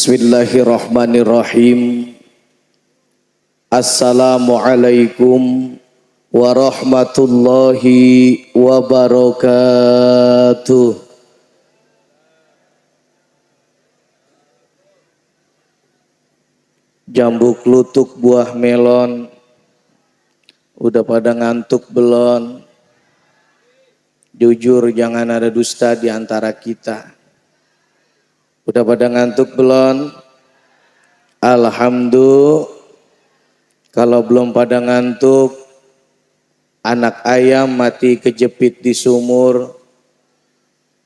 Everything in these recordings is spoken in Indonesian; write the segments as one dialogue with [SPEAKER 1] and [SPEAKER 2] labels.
[SPEAKER 1] Bismillahirrahmanirrahim. Assalamualaikum warahmatullahi wabarakatuh. Jambu klutuk buah melon, udah pada ngantuk belum? Jujur jangan ada dusta di antara kita. Udah pada ngantuk belum? Alhamdulillah. Kalau belum pada ngantuk, anak ayam mati kejepit di sumur.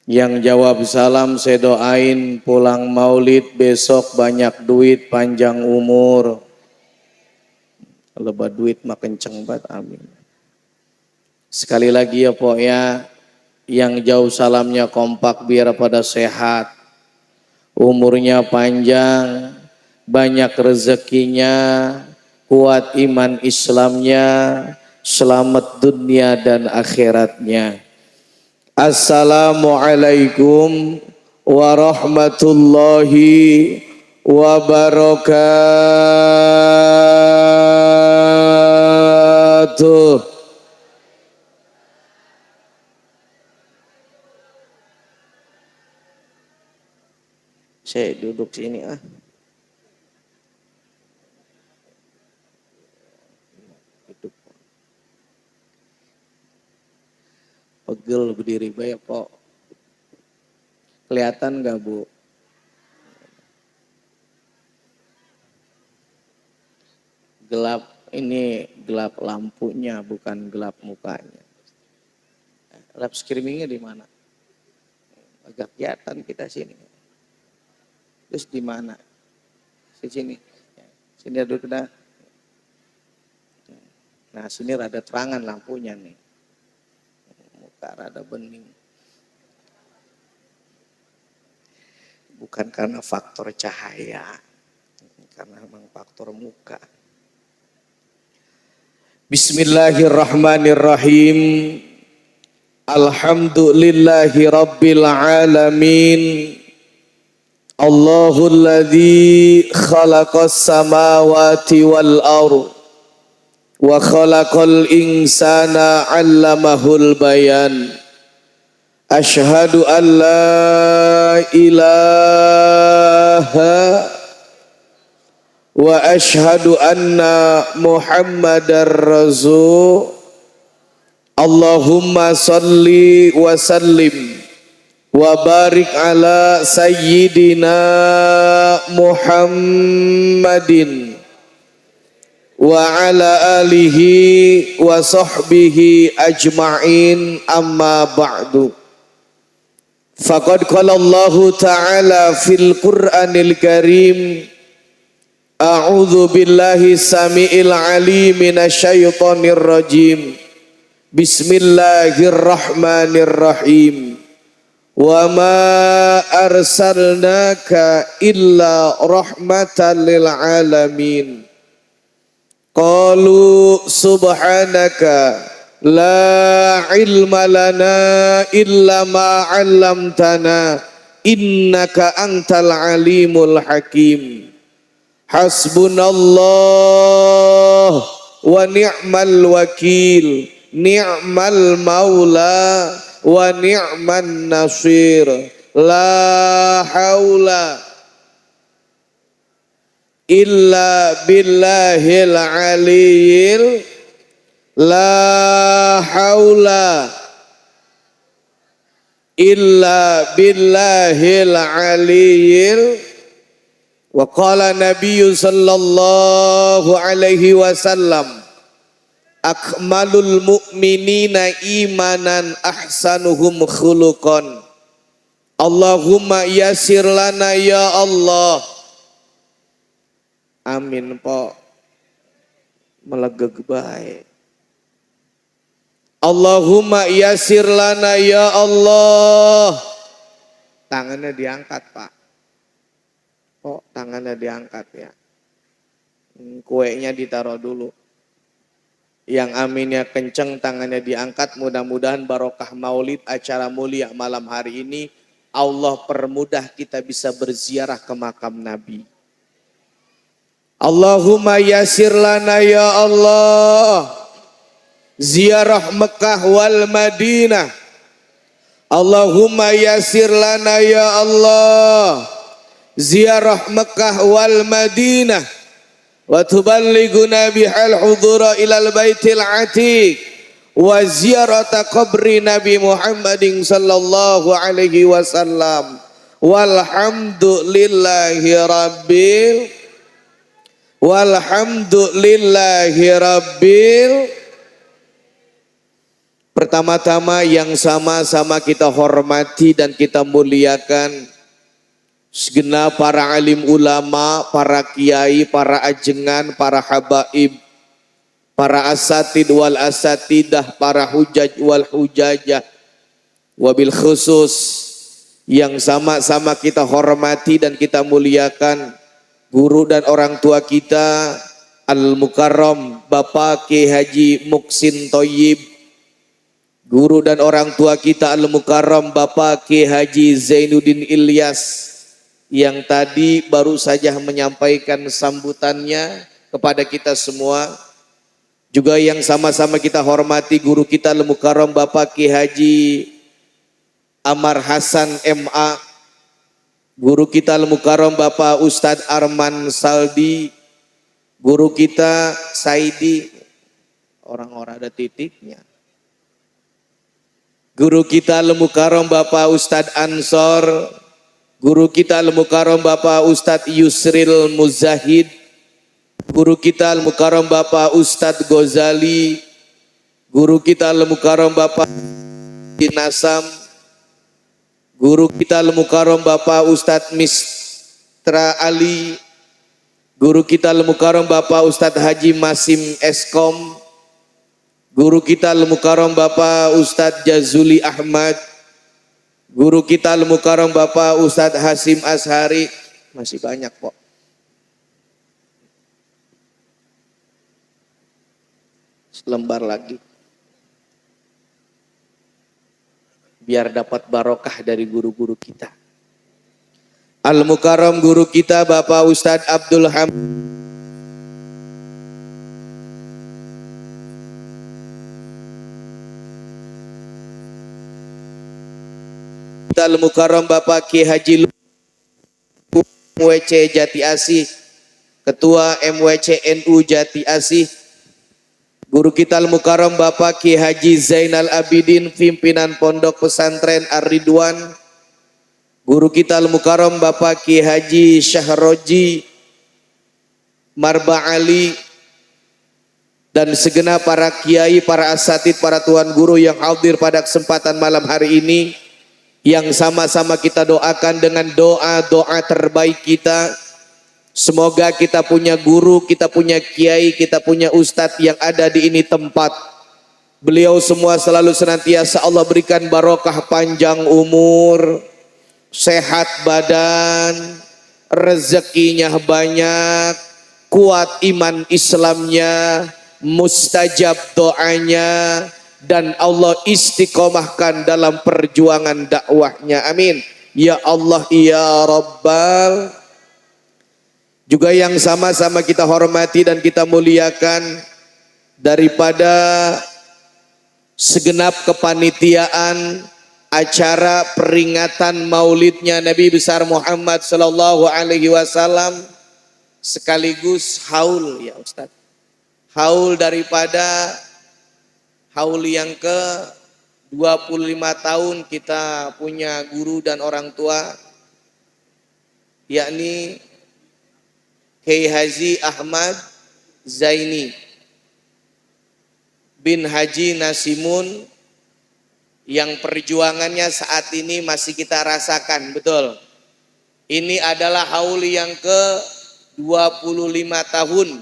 [SPEAKER 1] Yang jawab salam saya doain pulang maulid besok banyak duit panjang umur. Lebat duit mah kenceng banget, amin. Sekali lagi ya pokoknya yang jauh salamnya kompak biar pada sehat. Umurnya panjang, banyak rezekinya, kuat iman Islamnya, selamat dunia dan akhiratnya. Assalamualaikum warahmatullahi wabarakatuh. Saya duduk sini ah. Pegel berdiri baik kok. Kelihatan gak Bu? Gelap, ini gelap lampunya bukan gelap mukanya. Live streamingnya di mana? Agak kelihatan kita sini. Terus di mana? Di sini. Sini duduk dah. Nah sini rada terangan lampunya nih. Muka rada bening. Bukan karena faktor cahaya. Karena memang faktor muka. Bismillahirrahmanirrahim. Alhamdulillahi rabbil alamin. Allahul ladzi khalaqas samawati wal ardh wa khalaqal insana 'allamahul bayan. Asyhadu an la ilaha wa asyhadu anna Muhammadar rasul. Allahumma salli wa sallim wa barik ala sayyidina Muhammadin wa ala alihi wa sahbihi ajma'in, amma ba'du. Faqad qala Allahu ta'ala fil Qur'anil Karim, a'udzu billahi samiil alim minasyaitonir rajim. Bismillahirrahmanirrahim. Wa ma arsalnaka illa rahmatan lil alamin. Qalu subhanaka la ilma lana illa ma 'allamtana innaka antal alimul hakim. Hasbunallah wa ni'mal wakil, ni'mal maula wa ni'man nasir. La haula illa billahil aliyil. La haula illa billahil aliyil. Wa qala nabiyyu sallallahu alaihi wasallam, akmalul mu'minina imanan ahsanuhum khuluqan. Allahumma yassir lana ya Allah. Amin po. Melegeg bae. Allahumma yassir lana ya Allah. Tangannya diangkat Pak. Oh tangannya diangkat ya. Kuenya ditaruh dulu. Yang aminnya kenceng tangannya diangkat, mudah-mudahan barokah maulid acara mulia malam hari ini. Allah permudah kita bisa berziarah ke makam Nabi. Allahumma yasir lana ya Allah ziarah Mekah wal Madinah. Allahumma yasir lana ya Allah ziarah Mekah wal Madinah wa tuballighuna bihal hudura ilal baitil atiq wa ziyarata qabri Nabi Muhammadin sallallahu alaihi wasallam. Walhamdulillahi rabbil. Pertama-tama yang sama-sama kita hormati dan kita muliakan segenap para alim ulama, para kiai, para ajengan, para habaib, para asatid wal asatidah, para hujaj wal hujajah, wabil khusus yang sama-sama kita hormati dan kita muliakan guru dan orang tua kita Al-Mukarram Bapak Ki Haji Muksin Thoyib, guru dan orang tua kita Al-Mukarram Bapak Ki Haji Zainuddin Ilyas yang tadi baru saja menyampaikan sambutannya kepada kita semua. Juga yang sama-sama kita hormati guru kita Al-Mukarram Bapak Ki Haji Amar Hasan MA, guru kita Al-Mukarram Bapak Ustadz Arman Saldi, guru kita Saidi, orang-orang ada titiknya. Guru kita Al-Mukarram Bapak Ustadz Ansor, guru kita Al-Mukarram Bapak Ustadz Yusril Muzahid, guru kita Al-Mukarram Bapak Ustadz Ghazali, guru kita Al-Mukarram Bapak Nasam, guru kita Al-Mukarram Bapak Ustadz Mistra Ali, guru kita Al-Mukarram Bapak Ustadz Haji Masim Eskom, guru kita Al-Mukarram Bapak Ustadz Jazuli Ahmad, guru kita Al-Mukarram Bapak Ustadz Hasim Ashari. Masih banyak kok. Selembar lagi. Biar dapat barokah dari guru-guru kita. Al-Mukarram guru kita Bapak Ustadz Abdul Hamid, Al-Mukarram Bapak Ki Haji MWC Jati Asih, Ketua MWC NU Jati Asih, guru kita Al-Mukarram Bapak Ki Haji Zainal Abidin, pimpinan Pondok Pesantren Ar-Ridwan, guru kita Al-Mukarram Bapak Ki Haji Syahroji Marba Ali, dan segenap para kiai, para asatid, para tuan guru yang hadir pada kesempatan malam hari ini, yang sama-sama kita doakan dengan doa-doa terbaik kita. Semoga kita punya guru, kita punya kiai, kita punya ustadz yang ada di ini tempat. Beliau semua selalu senantiasa Allah berikan barokah panjang umur, sehat badan, rezekinya banyak, kuat iman Islamnya, mustajab doanya, dan Allah istiqomahkan dalam perjuangan dakwahnya. Amin. Ya Allah, ya Rabbal. Juga yang sama-sama kita hormati dan kita muliakan daripada segenap kepanitiaan acara peringatan maulidnya Nabi besar Muhammad sallallahu alaihi wasallam, sekaligus haul ya Ustaz. Haul daripada haul yang ke 25 tahun kita punya guru dan orang tua, yakni Kiai Haji Ahmad Zaini bin Haji Nasimun, yang perjuangannya saat ini masih kita rasakan, betul. Ini adalah haul yang ke 25 tahun.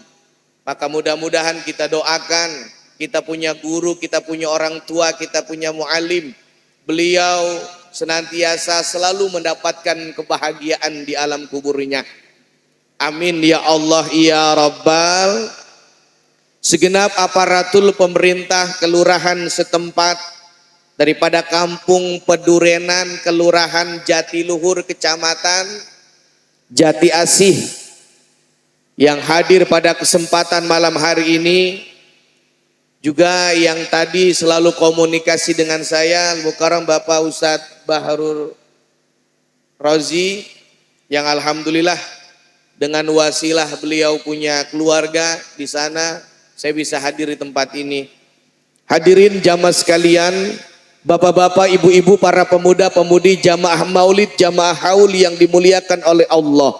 [SPEAKER 1] Maka mudah-mudahan kita doakan, kita punya guru, kita punya orang tua, kita punya mu'alim, beliau senantiasa selalu mendapatkan kebahagiaan di alam kuburnya. Amin ya Allah ya Rabbal. Segenap aparatur pemerintah kelurahan setempat, daripada Kampung Pedurenan, Kelurahan Jatiluhur, Kecamatan Jati Asih, yang hadir pada kesempatan malam hari ini, juga yang tadi selalu komunikasi dengan saya, Al-Mukarram Bapak Ustadz Baharul Rozi, yang alhamdulillah dengan wasilah beliau punya keluarga di sana, saya bisa hadir di tempat ini. Hadirin jamaah sekalian, bapak-bapak, ibu-ibu, para pemuda-pemudi jamaah maulid, jamaah haul yang dimuliakan oleh Allah,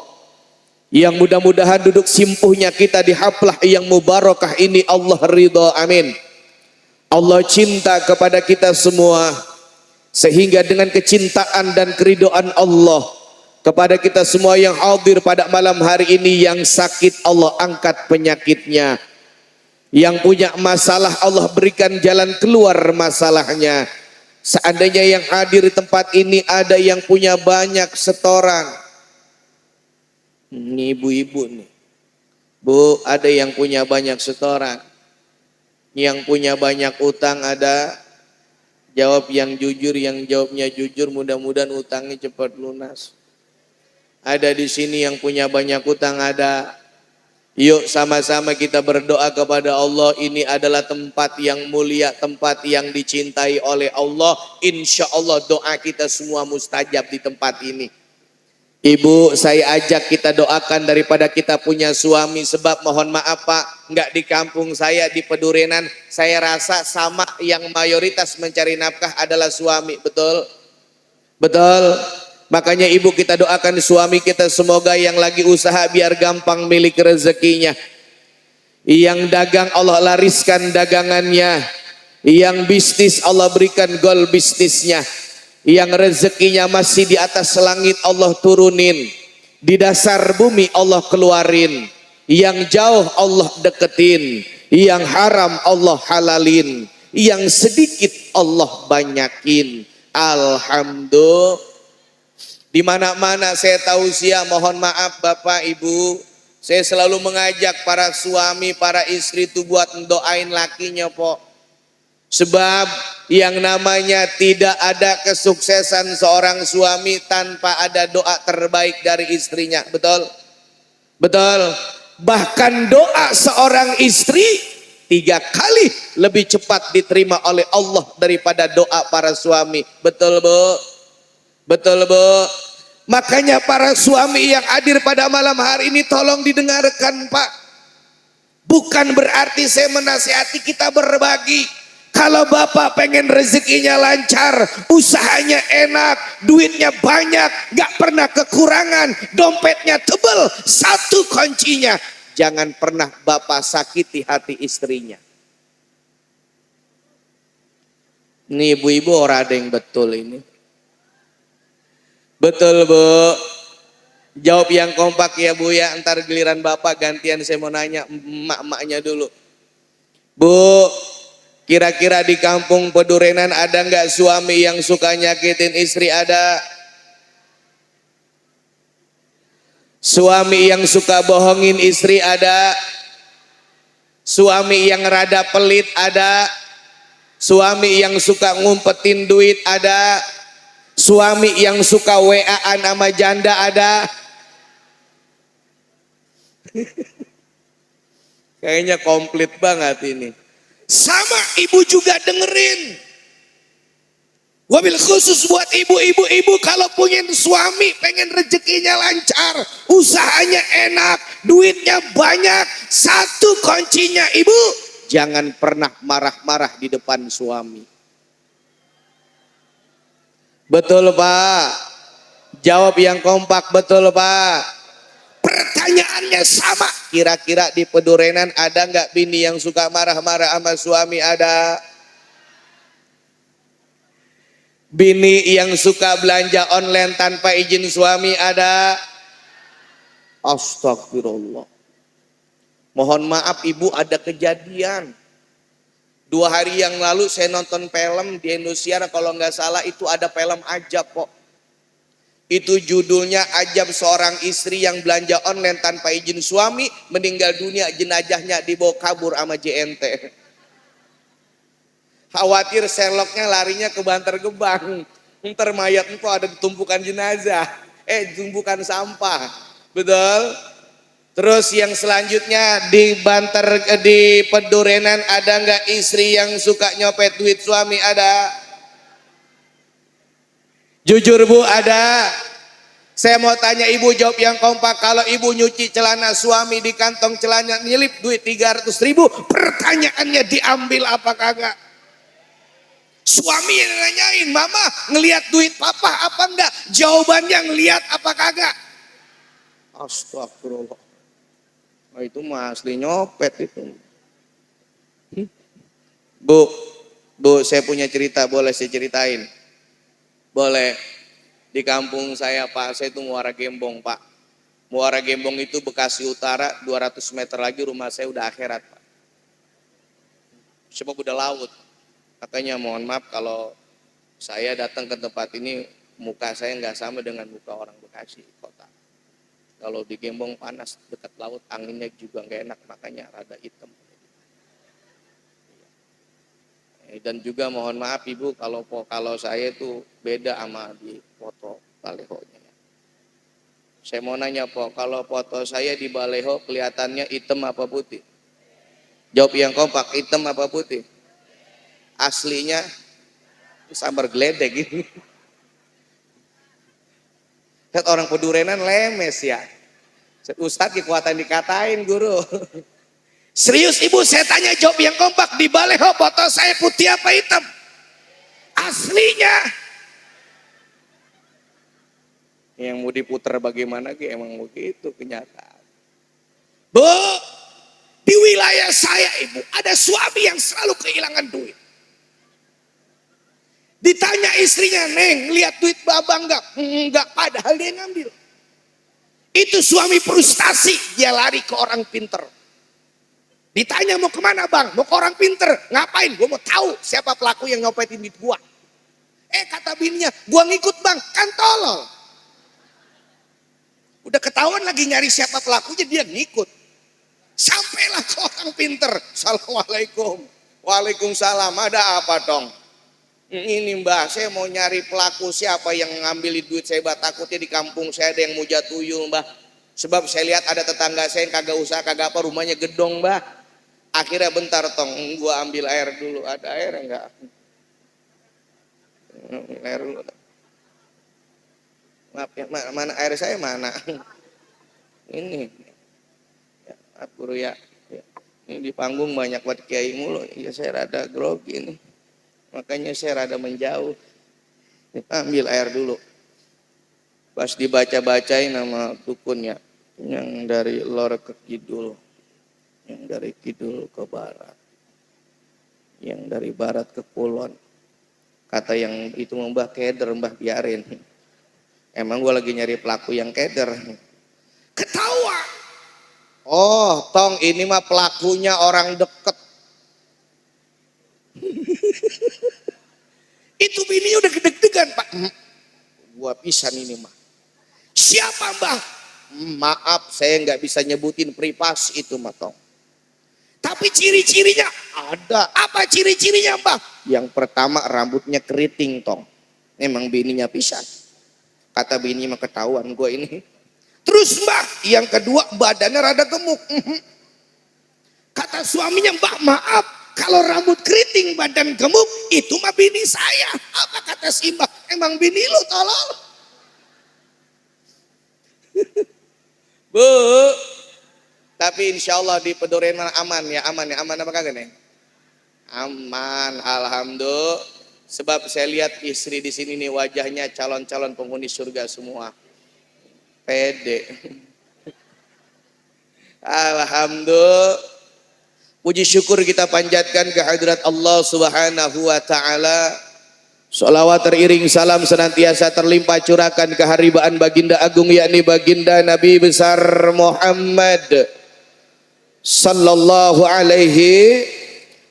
[SPEAKER 1] yang mudah-mudahan duduk simpuhnya kita di haflah yang mubarakah ini Allah ridha, amin. Allah cinta kepada kita semua, sehingga dengan kecintaan dan keridhaan Allah kepada kita semua yang hadir pada malam hari ini, yang sakit Allah angkat penyakitnya, yang punya masalah Allah berikan jalan keluar masalahnya. Seandainya yang hadir di tempat ini ada yang punya banyak setoran, ini ibu-ibu nih, Bu, ada yang punya banyak setoran, yang punya banyak utang ada, jawab yang jujur, yang jawabnya jujur mudah-mudahan utangnya cepat lunas. Ada di sini yang punya banyak utang ada, yuk sama-sama kita berdoa kepada Allah. Ini adalah tempat yang mulia, tempat yang dicintai oleh Allah. Insya Allah doa kita semua mustajab di tempat ini. Ibu, saya ajak kita doakan daripada kita punya suami, sebab mohon maaf Pak, nggak di kampung saya di Pedurenan, saya rasa sama yang mayoritas mencari nafkah adalah suami, betul? Betul. Makanya ibu, kita doakan suami kita semoga yang lagi usaha biar gampang milik rezekinya, yang dagang Allah lariskan dagangannya, yang bisnis Allah berikan gol bisnisnya, yang rezekinya masih di atas langit Allah turunin, di dasar bumi Allah keluarin, yang jauh Allah deketin, yang haram Allah halalin, yang sedikit Allah banyakin. Alhamdulillah. Di mana-mana saya tausiah, mohon maaf Bapak Ibu, saya selalu mengajak para suami, para istri itu buat doain lakinya po. Sebab yang namanya tidak ada kesuksesan seorang suami tanpa ada doa terbaik dari istrinya, betul? Betul. Bahkan doa seorang istri 3 kali lebih cepat diterima oleh Allah daripada doa para suami, betul Bu? Betul Bu? Makanya para suami yang hadir pada malam hari ini tolong didengarkan Pak. Bukan berarti saya menasihati kita berbagi. Kalau Bapak pengen rezekinya lancar, usahanya enak, duitnya banyak, gak pernah kekurangan, dompetnya tebel, satu kuncinya, jangan pernah Bapak sakiti hati istrinya. Ini ibu-ibu orang ada yang betul ini. Betul Bu? Jawab yang kompak ya Bu ya, ntar giliran Bapak gantian saya mau nanya emak-emaknya dulu. Bu, kira-kira di Kampung Pedurenan ada nggak suami yang suka nyakitin istri? Ada. Suami yang suka bohongin istri? Ada. Suami yang rada pelit? Ada. Suami yang suka ngumpetin duit? Ada. Suami yang suka WA-an sama janda? Ada. Kayaknya komplit banget ini. Sama ibu juga dengerin. Wabil khusus buat ibu-ibu kalau punya suami pengen rezekinya lancar, usahanya enak, duitnya banyak, satu kuncinya ibu, jangan pernah marah-marah di depan suami. Betul Pak? Jawab yang kompak, betul Pak? Pertanyaannya sama, kira-kira di Pedurenan ada nggak bini yang suka marah-marah sama suami? Ada. Bini yang suka belanja online tanpa izin suami? Ada. Astagfirullah. Mohon maaf ibu, ada kejadian 2 hari yang lalu saya nonton film di Indosiar, kalau nggak salah itu ada film Ajab kok. Itu judulnya Ajab, seorang istri yang belanja online tanpa izin suami, meninggal dunia, jenazahnya dibawa kabur sama JNT. Khawatir Sherlocknya larinya ke Bantar Gebang. Ntar mayat engkau ada di tumpukan jenazah. Tumpukan sampah. Betul? Terus yang selanjutnya di Bantar, di Pedurenan ada nggak istri yang suka nyopet duit suami? Ada? Jujur Bu, ada. Saya mau tanya ibu, jawab yang kompak. Kalau ibu nyuci celana suami, di kantong celana nyelip duit 300.000, pertanyaannya diambil apa kagak? Suami yang nanyain, mama ngelihat duit papa apa enggak? Jawabannya ngelihat apa kagak? Astagfirullah. Oh, itu mah asli nyopet itu. Bu, saya punya cerita, boleh saya ceritain? Boleh. Di kampung saya Pak, saya itu Muara Gembong Pak. Muara Gembong itu Bekasi Utara, 200 meter lagi rumah saya udah akhirat Pak. Sebab udah laut. Makanya mohon maaf kalau saya datang ke tempat ini, muka saya nggak sama dengan muka orang Bekasi kota. Kalau di Gembong panas, dekat laut, anginnya juga nggak enak, makanya rada hitam. Dan juga mohon maaf Ibu, kalau saya itu beda sama di foto balehonya. Saya mau nanya kalau foto saya di baleho kelihatannya hitam apa putih? Jawab yang kompak, hitam apa putih? Aslinya sambar geledek gitu. Lihat orang Pedurenan lemes ya. Ustadz kekuatan dikatain guru. Serius Ibu, saya tanya, jawab yang kompak. Di baleho foto saya putih apa hitam? Aslinya. Yang mau diputar bagaimana emang begitu kenyataan. Bu, di wilayah saya Ibu ada suami yang selalu kehilangan duit. Ditanya istrinya, Neng lihat duit babang enggak? Enggak, padahal dia ngambil. Itu suami frustasi, dia lari ke orang pinter. Ditanya mau kemana bang? Mau ke orang pinter. Ngapain? Gue mau tahu siapa pelaku yang nyopetin duit gua. Kata bininya, gua ngikut bang, kan tolol. Udah ketahuan lagi nyari siapa pelakunya, dia ngikut. Sampailah ke orang pinter. Assalamualaikum. Waalaikumsalam. Ada apa dong? Ini mbak, saya mau nyari pelaku siapa yang ngambil duit saya, mbak. Takutnya di kampung saya ada yang muja tuyul mbak. Sebab saya lihat ada tetangga saya yang kagak usaha, kagak apa, rumahnya gedong mbak. Akhirnya bentar tong, gua ambil air dulu. Ada air enggak? Air dulu. Maaf ya, mana air saya mana? Ini. Ya, maaf guru ya. Ini di panggung banyak buat kiai mulu. Ya saya rada grogi nih. Makanya saya rada menjauh. Ambil air dulu. Pas dibaca-bacain nama dukunnya. Yang dari lor ke kidul. Yang dari kidul ke barat, yang dari barat ke kulon. Kata yang itu mbah keder, mbah biarin. Emang gue lagi nyari pelaku yang keder. Ketawa. Oh, tong ini mah pelakunya orang deket. Itu bini udah gedeg-degan Pak. Gua pisan ini mah. Siapa mbah? Maaf, saya nggak bisa nyebutin privasi itu mah tong. Tapi ciri-cirinya ada. Apa ciri-cirinya mbah? Yang pertama rambutnya keriting tong. Emang bininya pisan. Kata bini mah ketahuan gue ini. Terus mbah, yang kedua badannya rada gemuk. Kata suaminya, mbah maaf, kalau rambut keriting badan gemuk itu mah bini saya. Apa kata si mbah? Emang bini lu tolol. Bu, tapi insya Allah di Pedurenan aman ya, aman apa kagak nih? Aman, alhamdulillah. Sebab saya lihat istri di sini nih wajahnya calon-calon penghuni surga semua. Pede. Alhamdulillah. Puji syukur kita panjatkan kehadirat Allah Subhanahu wa taala. Sholawat teriring salam senantiasa terlimpah curahkan keharibaan baginda agung yakni baginda Nabi besar Muhammad sallallahu alaihi.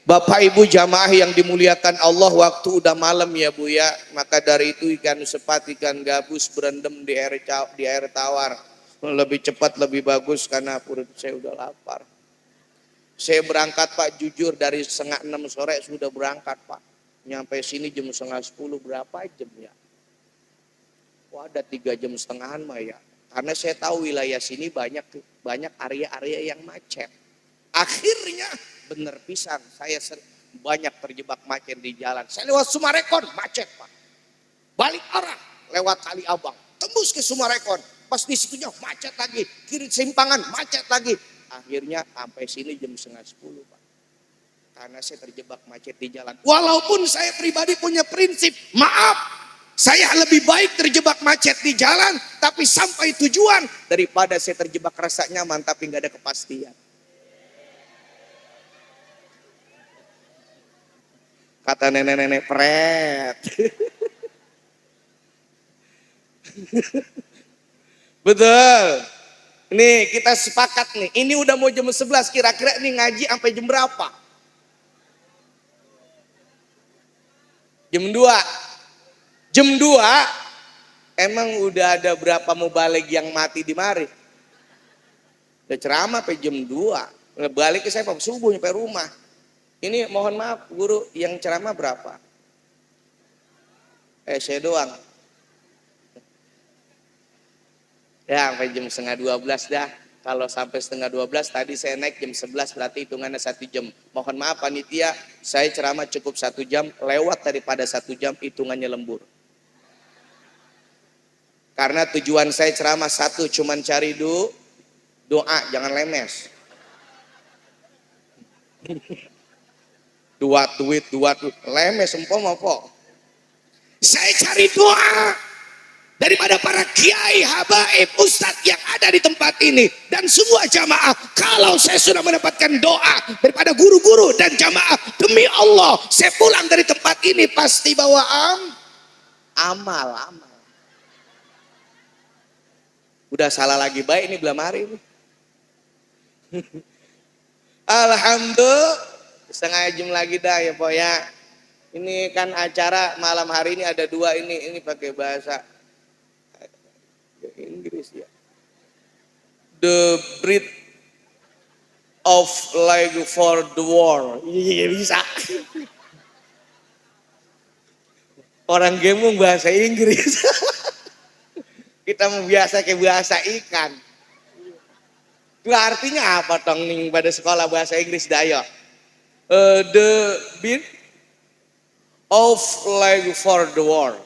[SPEAKER 1] Bapak Ibu jamaah yang dimuliakan Allah, waktu udah malam ya Bu ya. Maka dari itu ikan sepat, ikan gabus berendam di air tawar. Lebih cepat lebih bagus karena perut saya udah lapar. Saya berangkat Pak, jujur dari 5:30 sore sudah berangkat Pak. Nyampe sini jam setengah 10 berapa jam ya? Wah, ada 3,5 jam mah ya. Karena saya tahu wilayah sini banyak area-area yang macet. Akhirnya bener pisan saya banyak terjebak macet di jalan. Saya lewat Sumarekon macet Pak. Balik arah lewat Kali Abang, tembus ke Sumarekon. Pas di situnya macet lagi, kiri simpangan macet lagi. Akhirnya sampai sini jam setengah 10 Pak. Karena saya terjebak macet di jalan. Walaupun saya pribadi punya prinsip, maaf, saya lebih baik terjebak macet di jalan, tapi sampai tujuan, daripada saya terjebak rasa nyaman tapi nggak ada kepastian. Kata nenek-nenek pret. Betul. Ini kita sepakat nih. Ini udah mau jam 11, kira-kira ini ngaji sampai jam berapa? Jam 2. Jam 2 emang udah ada berapa mubalig yang mati di mari? Udah ceramah sampai jam 2. Balik ke saya subuh nyampe rumah. Ini mohon maaf guru, yang ceramah berapa? Saya doang. Ya sampai jam setengah 12 dah. Kalau sampai setengah 12 tadi saya naik jam 11 berarti hitungannya 1 jam. Mohon maaf panitia, saya ceramah cukup 1 jam, lewat daripada 1 jam hitungannya lembur. Karena tujuan saya ceramah satu, cuman cari doa, jangan lemes. Dua tweet, lemes empom apa? Saya cari doa daripada para kiai, habaib, ustadz yang ada di tempat ini dan semua jamaah. Kalau saya sudah mendapatkan doa daripada guru-guru dan jamaah, demi Allah saya pulang dari tempat ini pasti bawa amal. Udah salah lagi baik ini belum hari ini. Alhamdulillah, setengah jam lagi dah ya Pak ya. Ini kan acara malam hari ini ada 2 ini pakai bahasa Inggris ya. The breed of like for the war. Iya bisa. Orang gemung bahasa Inggris. Kita mau biasa kayak bahasa ikan. Itu artinya apa tong ning pada sekolah bahasa Inggris dayo? The breed of like for the war.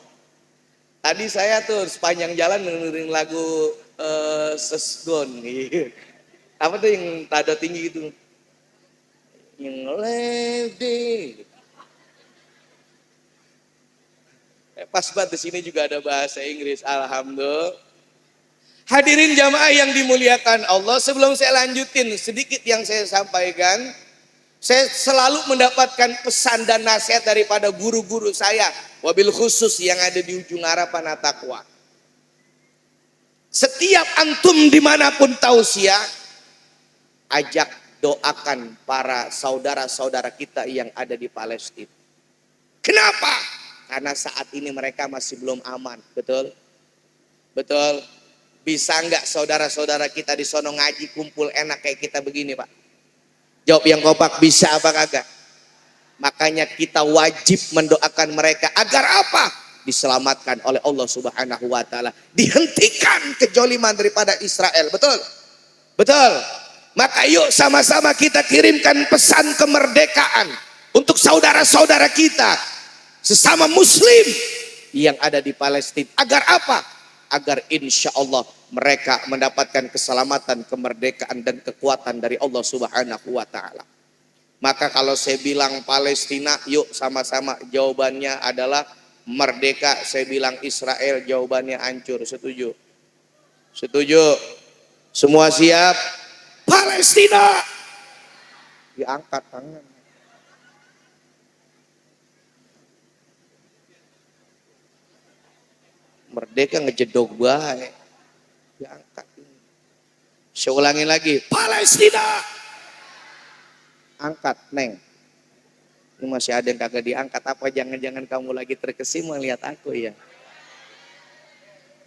[SPEAKER 1] Tadi saya tuh sepanjang jalan dengerin lagu Sesgon. Apa tuh yang tado tinggi gitu? Yang lady. Pas banget di sini juga ada bahasa Inggris. Alhamdulillah. Hadirin jamaah yang dimuliakan Allah, sebelum saya lanjutin sedikit yang saya sampaikan, saya selalu mendapatkan pesan dan nasihat daripada guru-guru saya, wabil khusus yang ada di ujung harapan At-Taqwa. Setiap antum dimanapun tausiah, ajak doakan para saudara-saudara kita yang ada di Palestina. Kenapa? Karena saat ini mereka masih belum aman, betul? Betul. Bisa nggak saudara-saudara kita di sono ngaji kumpul enak kayak kita begini Pak? Jawab yang kompak, bisa apa kagak? Makanya kita wajib mendoakan mereka agar apa? Diselamatkan oleh Allah Subhanahu wa taala. Dihentikan kejoliman daripada Israel. Betul? Betul. Maka yuk sama-sama kita kirimkan pesan kemerdekaan untuk saudara-saudara kita sesama muslim yang ada di Palestina. Agar apa? Agar insya Allah mereka mendapatkan keselamatan, kemerdekaan dan kekuatan dari Allah Subhanahu wa taala. Maka kalau saya bilang Palestina, yuk sama-sama jawabannya adalah merdeka. Saya bilang Israel, jawabannya hancur. Setuju? Setuju? Semua siap? Palestina! Diangkat tangan. Merdeka ngejedok baik. Diangkat. Saya ulangi lagi. Palestina! Angkat, Neng. Ini masih ada yang kagak diangkat. Apa jangan-jangan kamu lagi terkesima melihat aku ya?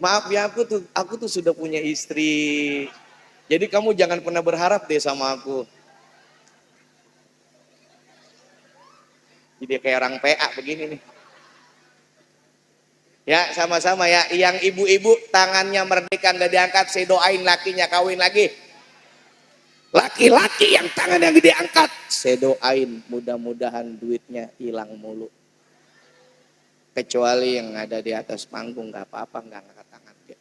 [SPEAKER 1] Maaf ya, aku tuh sudah punya istri. Jadi kamu jangan pernah berharap deh sama aku. Jadi kayak orang PA begini nih. Ya sama-sama ya. Yang ibu-ibu tangannya merdeka nggak diangkat, saya doain lakinya kawin lagi. Laki-laki yang tangan yang diangkat, saya doain mudah-mudahan duitnya hilang mulu. Kecuali yang ada di atas panggung nggak apa-apa, nggak ngangkat tangan dia.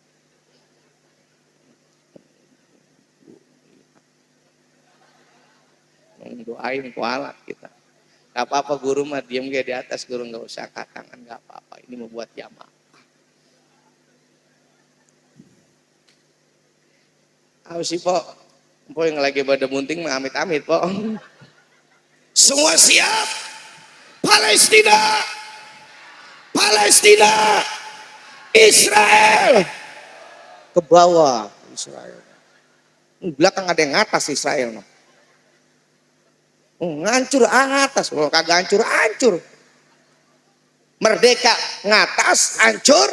[SPEAKER 1] Doain kualat kita. Gak apa-apa guru mah diam dia di atas, guru nggak usah angkat tangan, nggak apa-apa. Ini membuat jamaah. Aku sih po yang lagi pada munting mah amit-amit po. Semua siap. Palestina, Palestina, Israel. Ke bawah Israel. Belakang ada yang atas Israel. No. Ngancur atas, kalau kagak hancur. Merdeka ngatas, hancur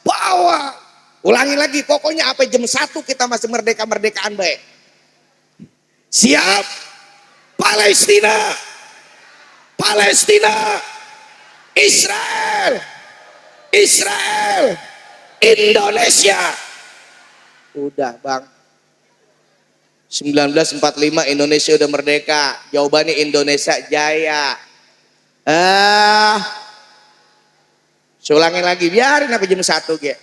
[SPEAKER 1] bawah. Ulangi lagi, pokoknya apa jam 1 kita masih merdeka-merdekaan baik. Siap. Palestina, Palestina, Israel, Israel, Indonesia. Udah bang. 1945 Indonesia udah merdeka. Jawabannya Indonesia jaya. Saya ulangin lagi, biarin apa jam 1 ge.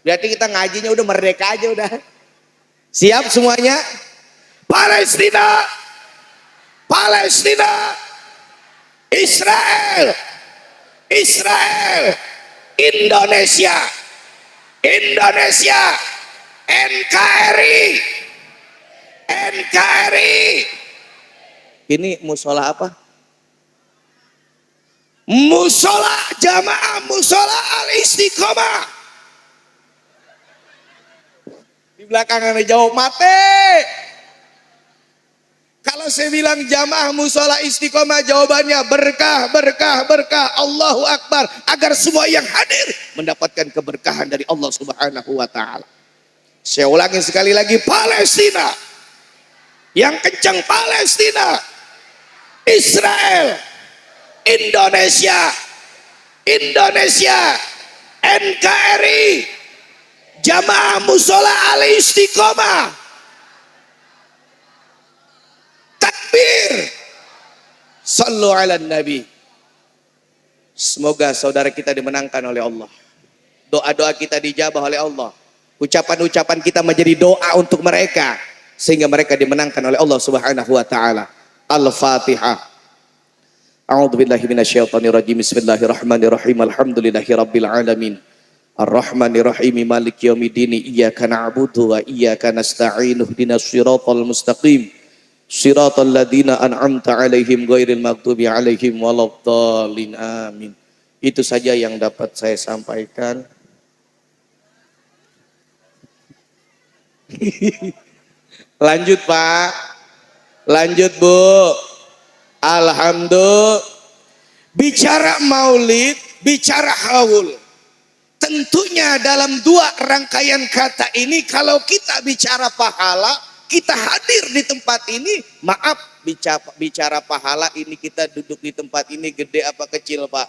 [SPEAKER 1] Berarti kita ngajinya udah merdeka aja udah. Siap semuanya? Palestina, Palestina, Israel, Israel, Indonesia, Indonesia, NKRI, NKRI. Ini musola apa? Musola jamaah musola al-istiqomah. Di belakang ada jawab mati. Kalau saya bilang jamaah musola istiqomah, jawabannya berkah, berkah, berkah. Allahu Akbar. Agar semua yang hadir mendapatkan keberkahan dari Allah Subhanahu wa Ta'ala. Saya ulangi sekali lagi, Palestina. Yang kencang Palestina, Israel, Indonesia, Indonesia, NKRI, Jamaah Musola al-Istiqomah. Takbir. Sallu ala Nabi. Semoga saudara kita dimenangkan oleh Allah. Doa-doa kita dijabah oleh Allah. Ucapan-ucapan kita menjadi doa untuk mereka. Sehingga mereka dimenangkan oleh Allah Subhanahu wa Ta'ala. Al-Fatihah. A'udzu billahi minasyaitonir rajim. Bismillahirrahmanirrahim. Alhamdulillahirabbil alamin. Ar-Rahmanir-Rahim. Maliki yaumiddin. Iyyaka na'budu wa iyyaka nasta'in. Ihdinas siratal mustaqim. Siratal ladzina an'amta 'alaihim ghairil maghdubi 'alaihim waladdallin. Amin. Itu saja yang dapat saya sampaikan. Lanjut Pak. Lanjut Bu. Alhamdulillah. Bicara maulid, bicara haul. Tentunya dalam dua rangkaian kata ini, kalau kita bicara pahala, kita hadir di tempat ini, maaf, bicara pahala ini kita duduk di tempat ini gede apa kecil Pak?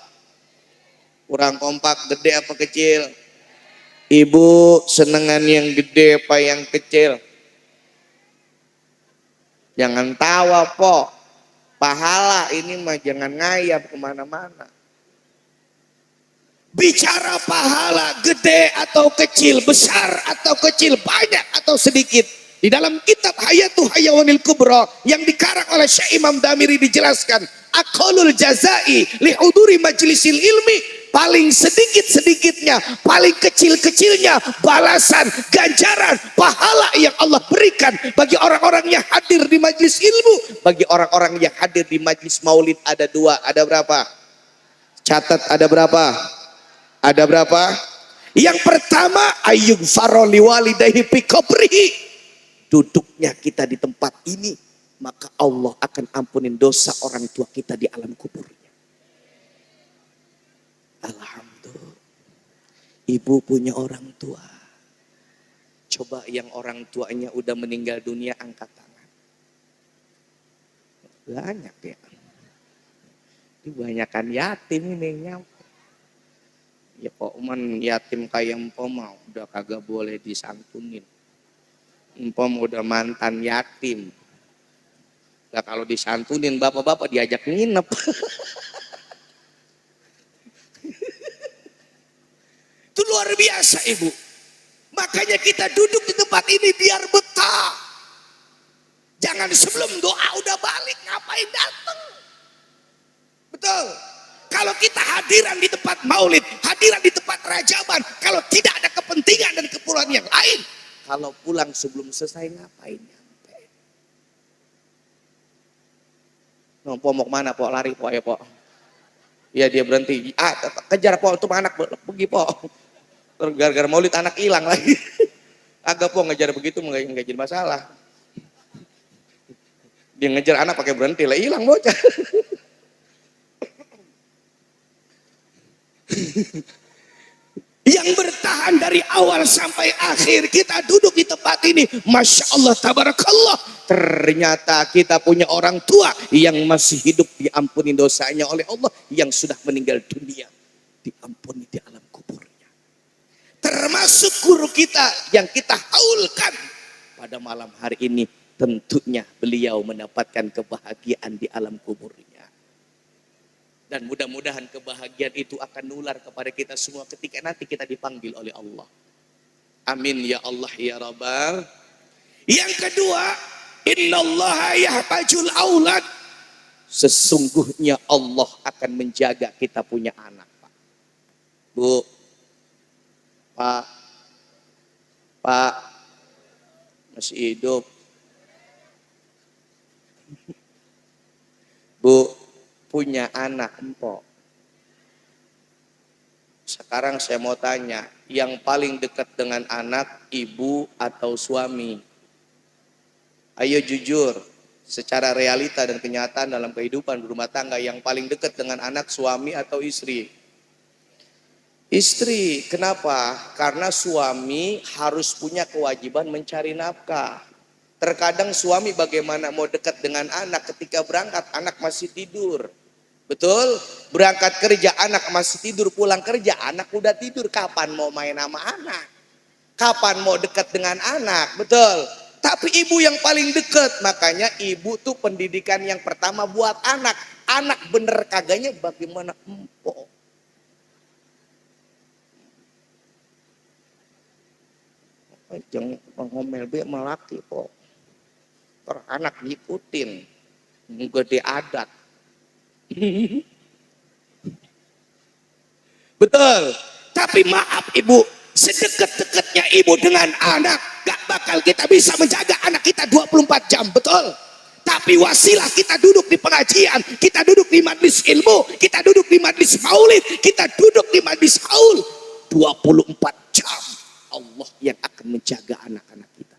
[SPEAKER 1] Kurang kompak, gede apa kecil? Ibu senengan yang gede apa yang kecil? Jangan tawa po, pahala ini mah jangan ngayap kemana-mana. Bicara pahala gede atau kecil, besar atau kecil, banyak atau sedikit. Di dalam kitab Hayatul Hayawanil Kubra yang dikarang oleh Syekh Imam Damiri dijelaskan, aqallul jazai li huduri majlisil ilmi, paling sedikit-sedikitnya, paling kecil-kecilnya balasan, ganjaran, pahala yang Allah berikan bagi orang-orang yang hadir di majlis ilmu. Bagi orang-orang yang hadir di majlis maulid ada dua, ada berapa? Catat, ada berapa? Ada berapa? Yang pertama, ayyug faroli walidayhi fi qabrihi. Duduknya kita di tempat ini, maka Allah akan ampunin dosa orang tua kita di alam kuburnya. Alhamdulillah. Ibu punya orang tua. Coba yang orang tuanya udah meninggal dunia, angkat tangan. Banyak ya. Kebanyakan yatim ini nyampe. Ya kok man yatim kayak empom mau udah kagak boleh disantunin. Empom udah mantan yatim. Nah kalau disantunin bapak-bapak diajak nginep. Itu luar biasa ibu. Makanya kita duduk di tempat ini biar betah. Jangan sebelum doa udah balik ngapain datang. Betul. Kalau kita hadiran di tempat maulid, hadiran di tempat rajaban, kalau tidak ada kepentingan dan keperluan yang lain, kalau pulang sebelum selesai ngapain nyampe? No, po mau kemana po? Lari po ya po. Ya dia berhenti. Kejar po itu anak pergi po. Gara-gara maulid anak hilang lagi. Agak po ngejar begitu nggak jadi masalah. Dia ngejar anak pakai berhenti lah hilang bocah. Yang bertahan dari awal sampai akhir kita duduk di tempat ini, Masya Allah tabarakallah, ternyata kita punya orang tua yang masih hidup diampuni dosanya oleh Allah, yang sudah meninggal dunia diampuni di alam kuburnya, termasuk guru kita yang kita haulkan pada malam hari ini. Tentunya beliau mendapatkan kebahagiaan di alam kuburnya. Dan mudah-mudahan kebahagiaan itu akan nular kepada kita semua ketika nanti kita dipanggil oleh Allah. Amin ya Allah ya Rabbal. Yang kedua, innallaha yahfazul aulad. Sesungguhnya Allah akan menjaga kita punya anak, Pak. Bu, Pak, masih hidup. Bu, punya anak empok. Sekarang saya mau tanya, yang paling dekat dengan anak, ibu atau suami? Ayo jujur, secara realita dan kenyataan dalam kehidupan berumah tangga, yang paling dekat dengan anak, suami atau istri? Istri. Kenapa? Karena suami harus punya kewajiban mencari nafkah. Terkadang suami bagaimana mau dekat dengan anak ketika berangkat anak masih tidur. Betul? Berangkat kerja anak masih tidur, pulang kerja anak udah tidur. Kapan mau main sama anak? Kapan mau dekat dengan anak? Betul? Tapi ibu yang paling dekat, makanya ibu tuh pendidikan yang pertama buat anak. Anak bener kagaknya bagaimana empok. Jangan ngomel be melaki kok. Anak ngikutin, gede adat. Betul. Tapi maaf ibu, sedekat-dekatnya ibu dengan anak, gak bakal kita bisa menjaga anak kita 24 jam, betul? Tapi wasilah kita duduk di pengajian, kita duduk di majlis ilmu, kita duduk di majlis maulid, kita duduk di majlis haul 24 jam. Allah yang akan menjaga anak-anak kita.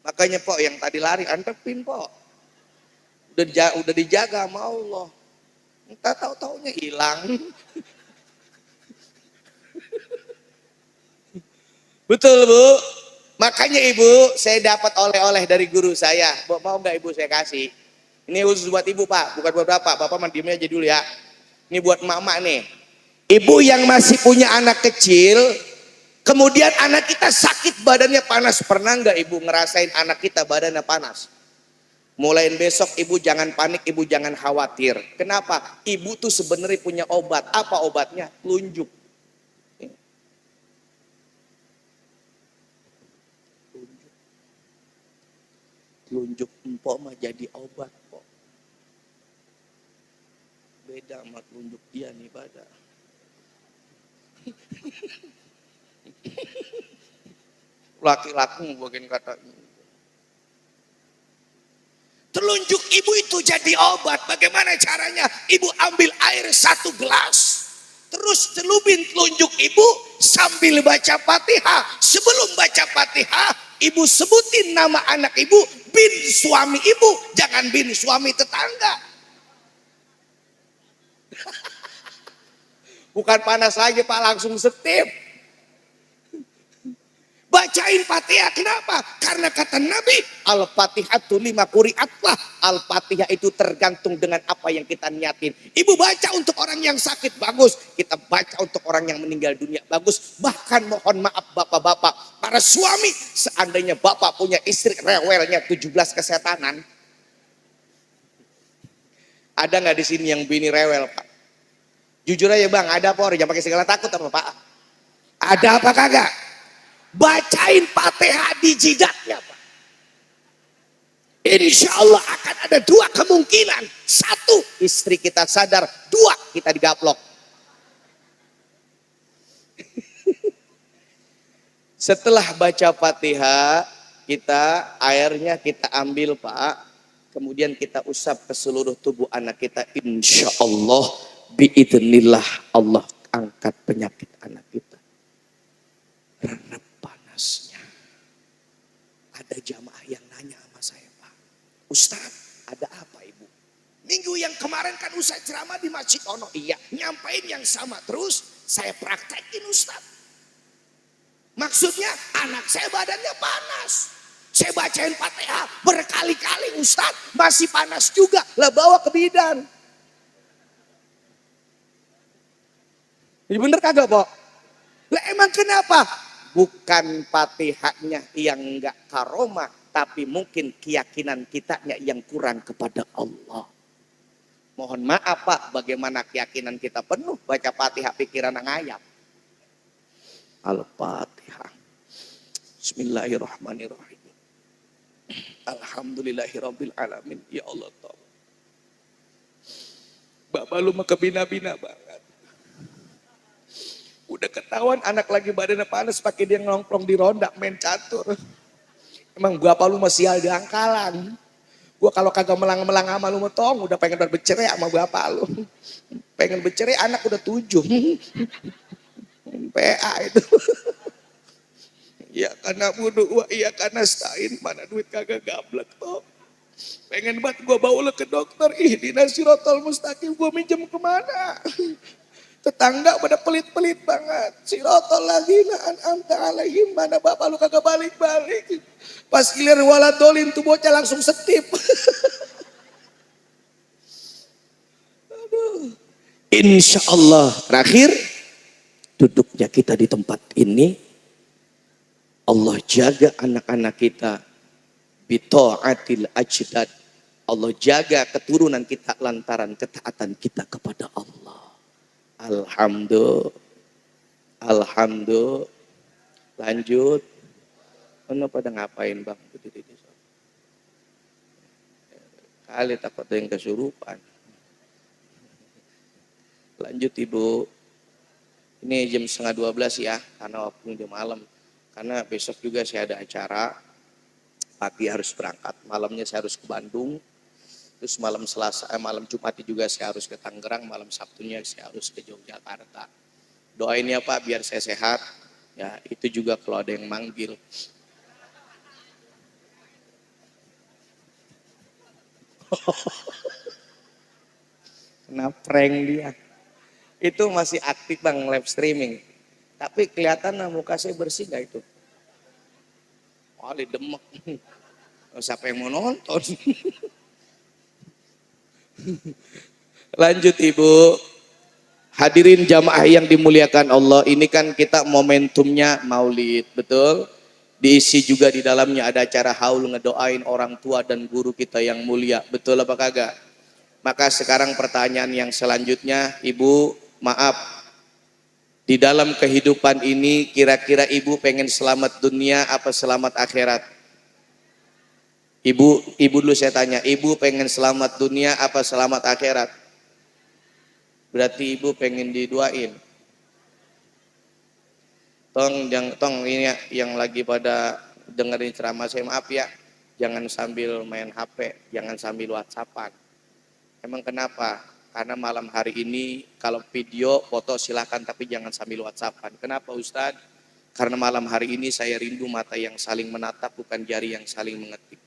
[SPEAKER 1] Makanya Pok yang tadi lari antepin Pok. Udah dijaga sama Allah. Entah tahu-taunya hilang. Betul Bu. Makanya Ibu, saya dapat oleh-oleh dari guru saya. Mau nggak Ibu saya kasih? Ini khusus buat Ibu Pak, bukan buat Bapak. Bapak mandinya aja dulu ya. Ini buat mama nih. Ibu yang masih punya anak kecil, kemudian anak kita sakit badannya panas. Pernah nggak Ibu ngerasain anak kita badannya panas? Mulai besok Ibu jangan panik, Ibu jangan khawatir. Kenapa? Ibu tuh sebenarnya punya obat. Apa obatnya? Telunjuk. Telunjuk empok mah jadi obat kok. Beda sama telunjuk dia nih pada. Laki-laki bagian kata ini. Telunjuk ibu itu jadi obat. Bagaimana caranya? Ibu ambil air 1 gelas. Terus celupin telunjuk ibu sambil baca Fatihah. Sebelum baca Fatihah, ibu sebutin nama anak ibu, bin suami ibu. Jangan bin suami tetangga. Bukan panas lagi Pak, langsung setip. bacain Fatihah. Kenapa? Karena kata Nabi, Al-Fatihatu lima quri'atlah. Al-Fatihah itu tergantung dengan apa yang kita niatin. Ibu baca untuk orang yang sakit, bagus. Kita baca untuk orang yang meninggal dunia, bagus. Bahkan mohon maaf bapak-bapak, para suami, seandainya bapak punya istri rewelnya 17 kesetanan. Ada nggak di sini yang bini rewel, Pak? Jujur aja bang, ada apa? Jangan pakai segala takut apa Pak? Ada apa kagak? Bacain Fatihah di jidatnya Pak. Insya Allah akan ada dua kemungkinan. Satu, istri kita sadar. Dua, kita digaplok. Setelah baca Fatihah, airnya kita ambil Pak. Kemudian kita usap ke seluruh tubuh anak kita. Insya Allah, biidznillah Allah angkat penyakit anak kita. Karena panasnya. Ada jamaah yang nanya sama saya, Pak, Ustaz, ada apa ibu? Minggu yang kemarin kan Ustaz ceramah di Masjid Ono. Iya, nyampain yang sama terus saya praktekin Ustaz. Maksudnya anak saya badannya panas. Saya bacain Fatihah berkali-kali Ustaz, masih panas juga. Lah bawa ke bidan. Jadi bener kagak, Pak? Lah emang kenapa? Bukan Fatihahnya yang enggak karomah, tapi mungkin keyakinan kitanya yang kurang kepada Allah. Mohon maaf Pak, bagaimana keyakinan kita penuh baca Fatihah pikiran ngayap. Al-Fatihah. Bismillahirrahmanirrahim. Alhamdulillahirabbil alamin. Ya Allah tolong. Bapak lu mah kebina-bina banget. Udah ketahuan anak lagi badannya panas pakai dia nongkrong di ronda main catur. Emang bapak lu masih di angkalan. Gua kalau kagak melang-melang sama lu metong udah pengen bercerai sama bapak lu. Pengen bercerai anak udah 7. PA itu. Ya karena bunuh, iya karena stain, mana duit kagak gablek toh. Pengen banget gua bawa lu ke dokter, ihdinas siratal mustaqim, gua minjem kemana? Tetangga pada pelit-pelit banget. Siratal ladzina an'amta alaihim, mana bapak lu kagak balik-balik. Pas gilir waladolin tuh bocah langsung setip. Aduh. Insya Allah terakhir duduknya kita di tempat ini. Allah jaga anak-anak kita bita'atil ajdad. Allah jaga keturunan kita lantaran ketaatan kita kepada Allah. Alhamdulillah. Alhamdulillah. Lanjut. Mana pada ngapain bang? Kali takut ada yang kesurupan. Lanjut ibu. Ini jam 11:30 ya, karena waktu udah malam. Karena besok juga saya ada acara, pagi harus berangkat, malamnya saya harus ke Bandung, terus malam Jumat juga saya harus ke Tangerang, malam Sabtunya saya harus ke Yogyakarta. Doain ya Pak biar saya sehat, ya itu juga kalau ada yang manggil. Kena prank dia. Itu masih aktif bang live streaming. Tapi kelihatan muka saya bersih gak itu? Wali demek. Siapa yang mau nonton? Lanjut ibu. Hadirin jamaah yang dimuliakan Allah. Ini kan kita momentumnya maulid. Betul? Diisi juga di dalamnya ada acara haul ngedoain orang tua dan guru kita yang mulia. Betul apa kagak? Maka sekarang pertanyaan yang selanjutnya. Ibu maaf. Di dalam kehidupan ini kira-kira ibu pengen selamat dunia apa selamat akhirat? Ibu dulu saya tanya, ibu pengen selamat dunia apa selamat akhirat? Berarti ibu pengen diduain. Tong ini yang lagi pada dengerin ceramah saya maaf ya, jangan sambil main HP, jangan sambil WhatsAppan. Emang kenapa? Karena malam hari ini kalau video, foto silahkan tapi jangan sambil WhatsAppan. Kenapa Ustadz? Karena malam hari ini saya rindu mata yang saling menatap bukan jari yang saling mengetik.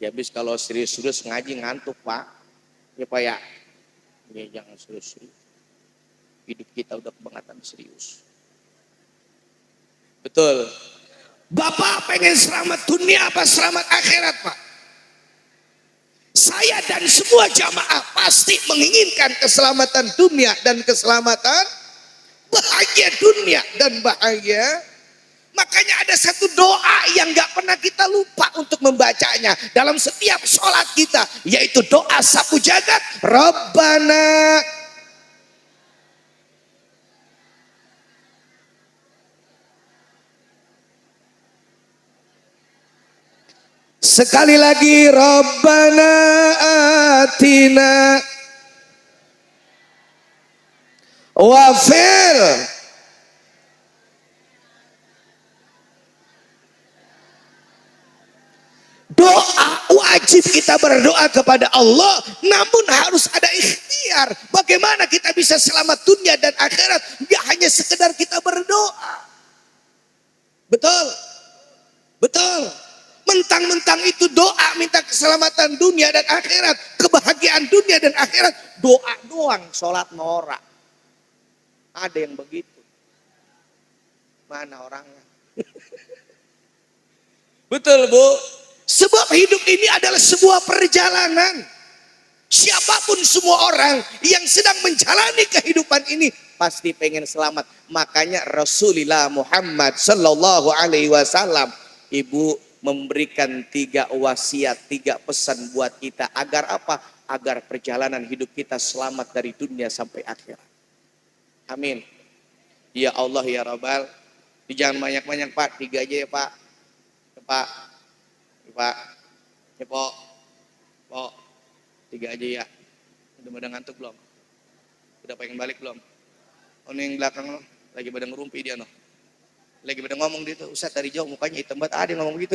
[SPEAKER 1] Ya habis kalau serius-serius ngaji ngantuk Pak. Ya Pak ya. Ya jangan serius. Hidup kita udah kebangetan serius. Betul. Bapak pengen selamat dunia apa selamat akhirat Pak? Saya dan semua jamaah pasti menginginkan keselamatan dunia dan keselamatan bahagia dunia dan bahagia. Makanya ada satu doa yang gak pernah kita lupa untuk membacanya dalam setiap sholat kita, yaitu doa sapu jagat. Rabbana. Sekali lagi, Rabbana atina wafil doa wajib kita berdoa kepada Allah, namun harus ada ikhtiar. Bagaimana kita bisa selamat dunia dan akhirat? Tidak hanya sekedar kita berdoa. Betul, betul. Mentang-mentang itu doa minta keselamatan dunia dan akhirat, kebahagiaan dunia dan akhirat, doa doang, sholat norak. Ada yang begitu. Mana orangnya? Betul Bu. Sebab hidup ini adalah sebuah perjalanan. Siapapun semua orang yang sedang menjalani kehidupan ini pasti pengen selamat. Makanya Rasulullah Muhammad Sallallahu Alaihi Wasallam, Ibu, memberikan 3 wasiat, 3 pesan buat kita. Agar apa? Agar perjalanan hidup kita selamat dari dunia sampai akhirat. Amin. Ya Allah ya Rabbal. Jangan banyak-banyak Pak, 3 aja ya Pak. Ya, Pak. Ya, Pak. Ya Pok. Pok. 3 aja ya. Udah pada ngantuk belum? Udah pengen balik belum? Oh ini yang belakang lo, lagi pada ngerumpi dia no. Lagi pada ngomong gitu, Ustaz dari jauh mukanya hitam banget, ada yang ngomong gitu.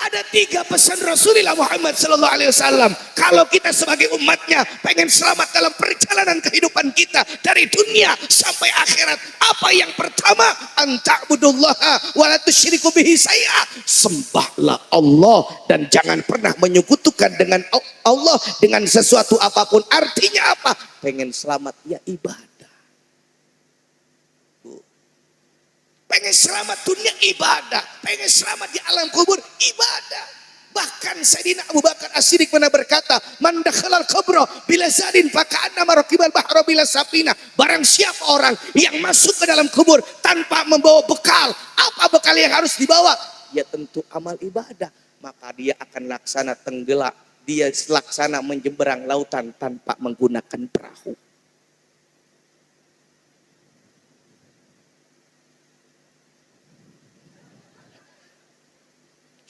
[SPEAKER 1] Ada 3 pesan Rasulullah Muhammad Sallallahu Alaihi Wasallam. Kalau kita sebagai umatnya pengen selamat dalam perjalanan kehidupan kita dari dunia sampai akhirat. Apa yang pertama? Anta'budullaha wa la tusyriku bihi syai'a. Sembahlah Allah dan jangan pernah menyekutukan dengan Allah dengan sesuatu apapun. Artinya apa? Pengen selamat ya ibadah. Pengen selamat dunia ibadah, pengen selamat di alam kubur ibadah. Bahkan Sayyidina Abu Bakar As-Siddiq pernah berkata, "Man dakhalal qabra bila zadin faka'annama raqibal bahra bila sapina." Barang siapa orang yang masuk ke dalam kubur tanpa membawa bekal, apa bekal yang harus dibawa? Ya tentu amal ibadah. Maka dia akan laksana tenggelam, dia laksana menyeberang lautan tanpa menggunakan perahu.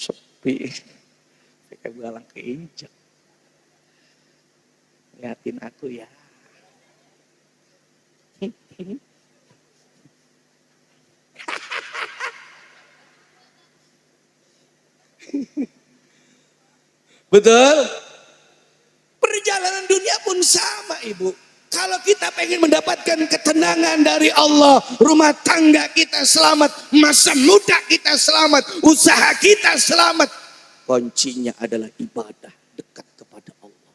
[SPEAKER 1] Sepi, kayak belalang keinjak. Liatin aku ya. Betul? Perjalanan dunia pun sama Ibu. Kalau kita pengen mendapatkan ketenangan dari Allah, rumah tangga kita selamat, masa muda kita selamat, usaha kita selamat. Kuncinya adalah ibadah dekat kepada Allah.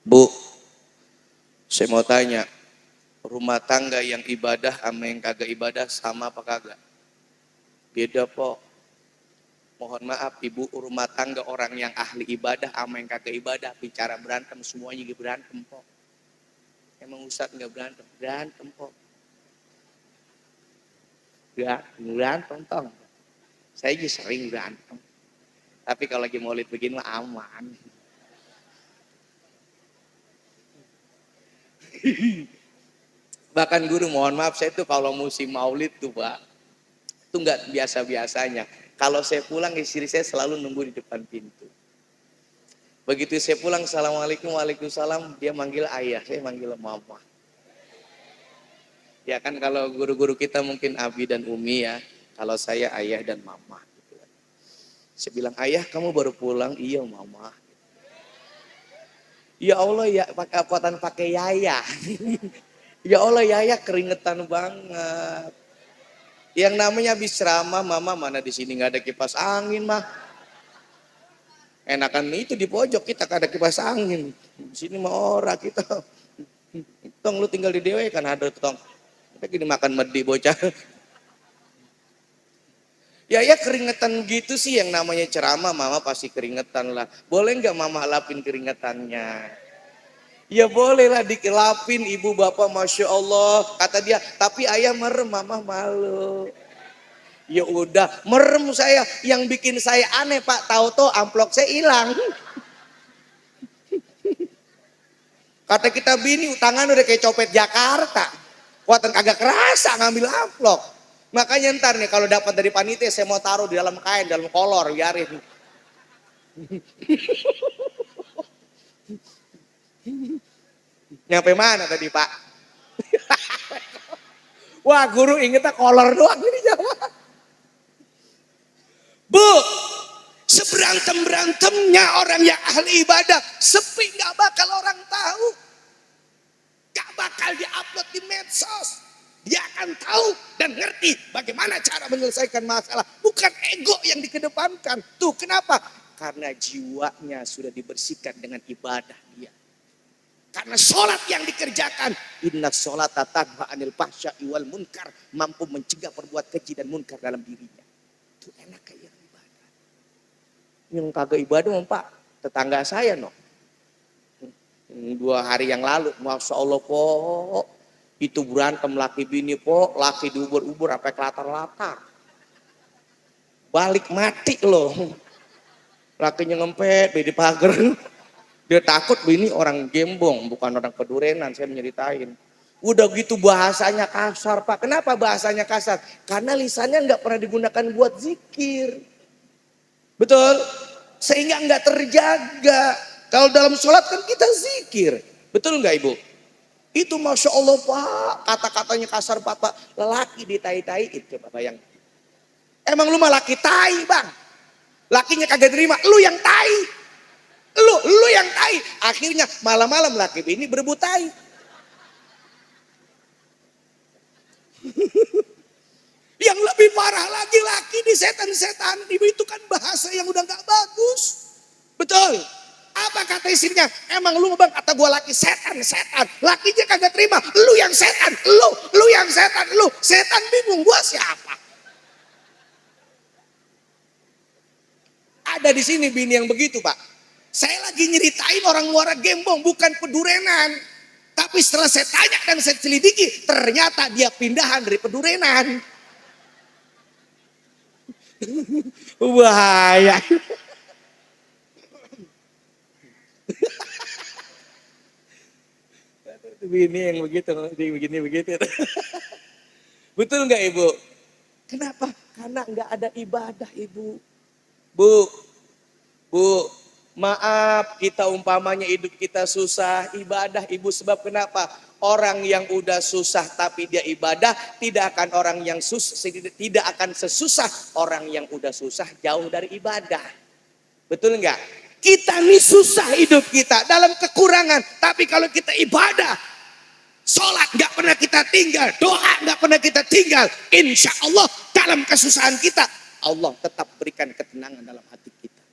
[SPEAKER 1] Bu, saya mau tanya, rumah tangga yang ibadah sama yang kagak ibadah sama apa kagak? Beda po. Mohon maaf Ibu, rumah tangga orang yang ahli ibadah sama yang kagak ibadah bicara berantem semuanya juga berantem po. Emang Ustadz nggak berantem? Berantem po. Berantem tong. Saya juga sering berantem. Tapi kalau lagi maulid begini mah aman. Bahkan guru mohon maaf saya tuh kalau musim maulid tuh Pak, itu nggak biasa-biasanya. Kalau saya pulang istri saya selalu nunggu di depan pintu. Begitu saya pulang, assalamualaikum, waalaikumsalam, dia manggil ayah, saya manggil mama. Ya kan kalau guru-guru kita mungkin Abi dan Umi ya, kalau saya ayah dan mama. Saya bilang, ayah kamu baru pulang? Iya mama. Ya Allah ya, pakai yaya. Ya Allah yaya keringetan banget. Yang namanya habis ceramah, mama mana di sini nggak ada kipas angin mah. Enakan itu di pojok kita ada kipas angin. Di sini mah ora kita. Tong lu tinggal di dewe kan ada tong. Kita gini makan medi bocah. Ya keringetan gitu sih yang namanya ceramah, mama pasti keringetan lah. Boleh nggak mama lapin keringetannya? Ya boleh lah dikelapin ibu bapak, masya Allah. Kata dia, tapi ayah merem, mama malu. Ya udah, merem saya. Yang bikin saya aneh pak, tahu-tahu amplop saya hilang. Kata kita bini, tangan udah kayak copet Jakarta. Kuatan kagak kerasa ngambil amplop. Makanya ntar nih kalau dapat dari panitia saya mau taruh di dalam kain, dalam kolor, biarin. Nyampe mana tadi pak? Wah guru ingetnya kolor doang ini jawab. Bu, seberantem-berantemnya orang yang ahli ibadah, sepi gak bakal orang tahu. Gak bakal diupload di medsos. Dia akan tahu dan ngerti bagaimana cara menyelesaikan masalah. Bukan ego yang dikedepankan. Tuh kenapa? Karena jiwanya sudah dibersihkan dengan ibadah dia. Karena sholat yang dikerjakan. Inna sholata tanha anil fahsya'i wal munkar. Mampu mencegah perbuatan keji dan munkar dalam dirinya. Itu enak kayak ibadah. Yang kagak ibadah pak, tetangga saya no. 2 hari yang lalu, masya Allah po, itu berantem laki bini po, laki diubur-ubur sampai kelatar-latar. Balik mati loh. Lakinya ngempet di pagar. Dia takut bini orang Gembong, bukan orang Pedurenan, saya menyeritain. Udah gitu bahasanya kasar pak. Kenapa bahasanya kasar? Karena lisannya nggak pernah digunakan buat zikir. Betul? Sehingga nggak terjaga. Kalau dalam sholat kan kita zikir. Betul nggak ibu? Itu masya Allah pak. Kata-katanya kasar pak. Lelaki ditai-taiin. Coba bayang. Emang lu mah laki tai bang. Lakinya kagak terima. Lu yang tai. Lu yang tai. Akhirnya malam-malam laki ini berebut tai. Yang lebih parah lagi laki di setan-setan. Itu kan bahasa yang udah gak bagus. Betul. Apa kata istrinya? Emang lu bang kata gua laki setan. Lakinya kagak terima. Lu yang setan. Lu yang setan. Lu setan bingung gua siapa? Ada di sini bini yang begitu pak. Saya lagi nyeritain orang Muara Gembong bukan Pedurenan. Tapi setelah saya tanya dan saya selidiki, ternyata dia pindahan dari Pedurenan. Bahaya. Bini yang begitu, begini. Betul nggak ibu? Kenapa? Karena nggak ada ibadah ibu. Bu, maaf kita umpamanya hidup kita susah, ibadah ibu sebab kenapa? Orang yang udah susah tapi dia ibadah tidak akan orang yang tidak akan sesusah orang yang udah susah jauh dari ibadah. Betul nggak? Kita nih susah hidup kita dalam kekurangan, tapi kalau kita ibadah, sholat nggak pernah kita tinggal, doa nggak pernah kita tinggal, insya Allah dalam kesusahan kita Allah tetap berikan ketenangan dalam hati kita.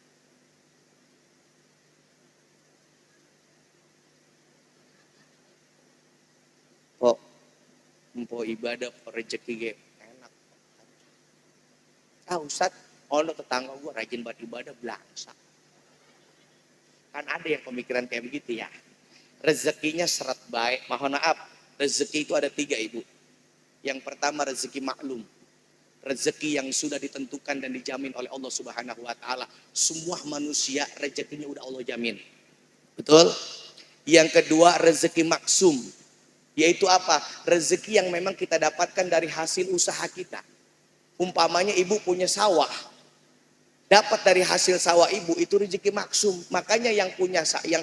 [SPEAKER 1] Kok empo ibadah rezeki enak. Ustaz, ono tetangga gue rajin buat ibadah belangsa. Kan ada yang pemikiran kayak begitu ya. Rezekinya seret baik. Mohon maaf, rezeki itu ada 3 ibu. Yang pertama rezeki maklum. Rezeki yang sudah ditentukan dan dijamin oleh Allah Subhanahu wa taala. Semua manusia rezekinya udah Allah jamin. Betul? Yang kedua rezeki maksum. Yaitu apa? Rezeki yang memang kita dapatkan dari hasil usaha kita. Umpamanya ibu punya sawah. Dapat dari hasil sawah ibu itu rezeki maksum. Makanya yang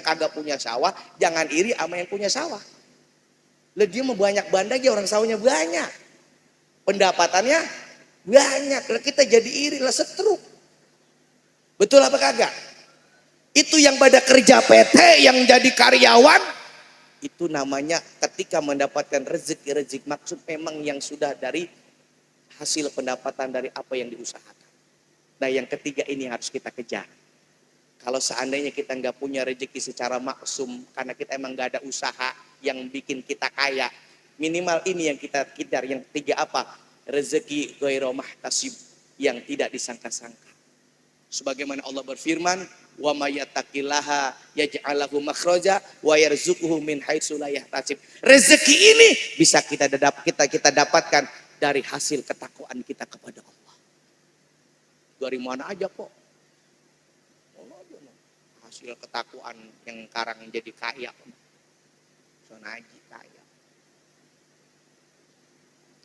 [SPEAKER 1] kagak punya sawah jangan iri sama yang punya sawah. Lah dia mau banyak bandanya orang sawahnya banyak. Pendapatannya banyak. Lah kita jadi iri lah setruk. Betul apa kagak? Itu yang pada kerja PT yang jadi karyawan itu namanya ketika mendapatkan rezeki maksud memang yang sudah dari hasil pendapatan dari apa yang diusahakan. Nah yang ketiga ini harus kita kejar. Kalau seandainya kita nggak punya rezeki secara maksum, karena kita emang nggak ada usaha yang bikin kita kaya, minimal ini yang kita kejar. Yang ketiga apa? Rezeki ghairu mahtasib, yang tidak disangka-sangka. Sebagaimana Allah berfirman, wa may yattaqillaha yaj'al lahu makhraja wa yarzuquhu min haitsu la yahtasib. Rezeki ini bisa kita dapatkan dari hasil ketakwaan kita kepada Allah. Dari mana aja kok? Hasil ketakwaan yang sekarang jadi kaya. Sonaji kaya.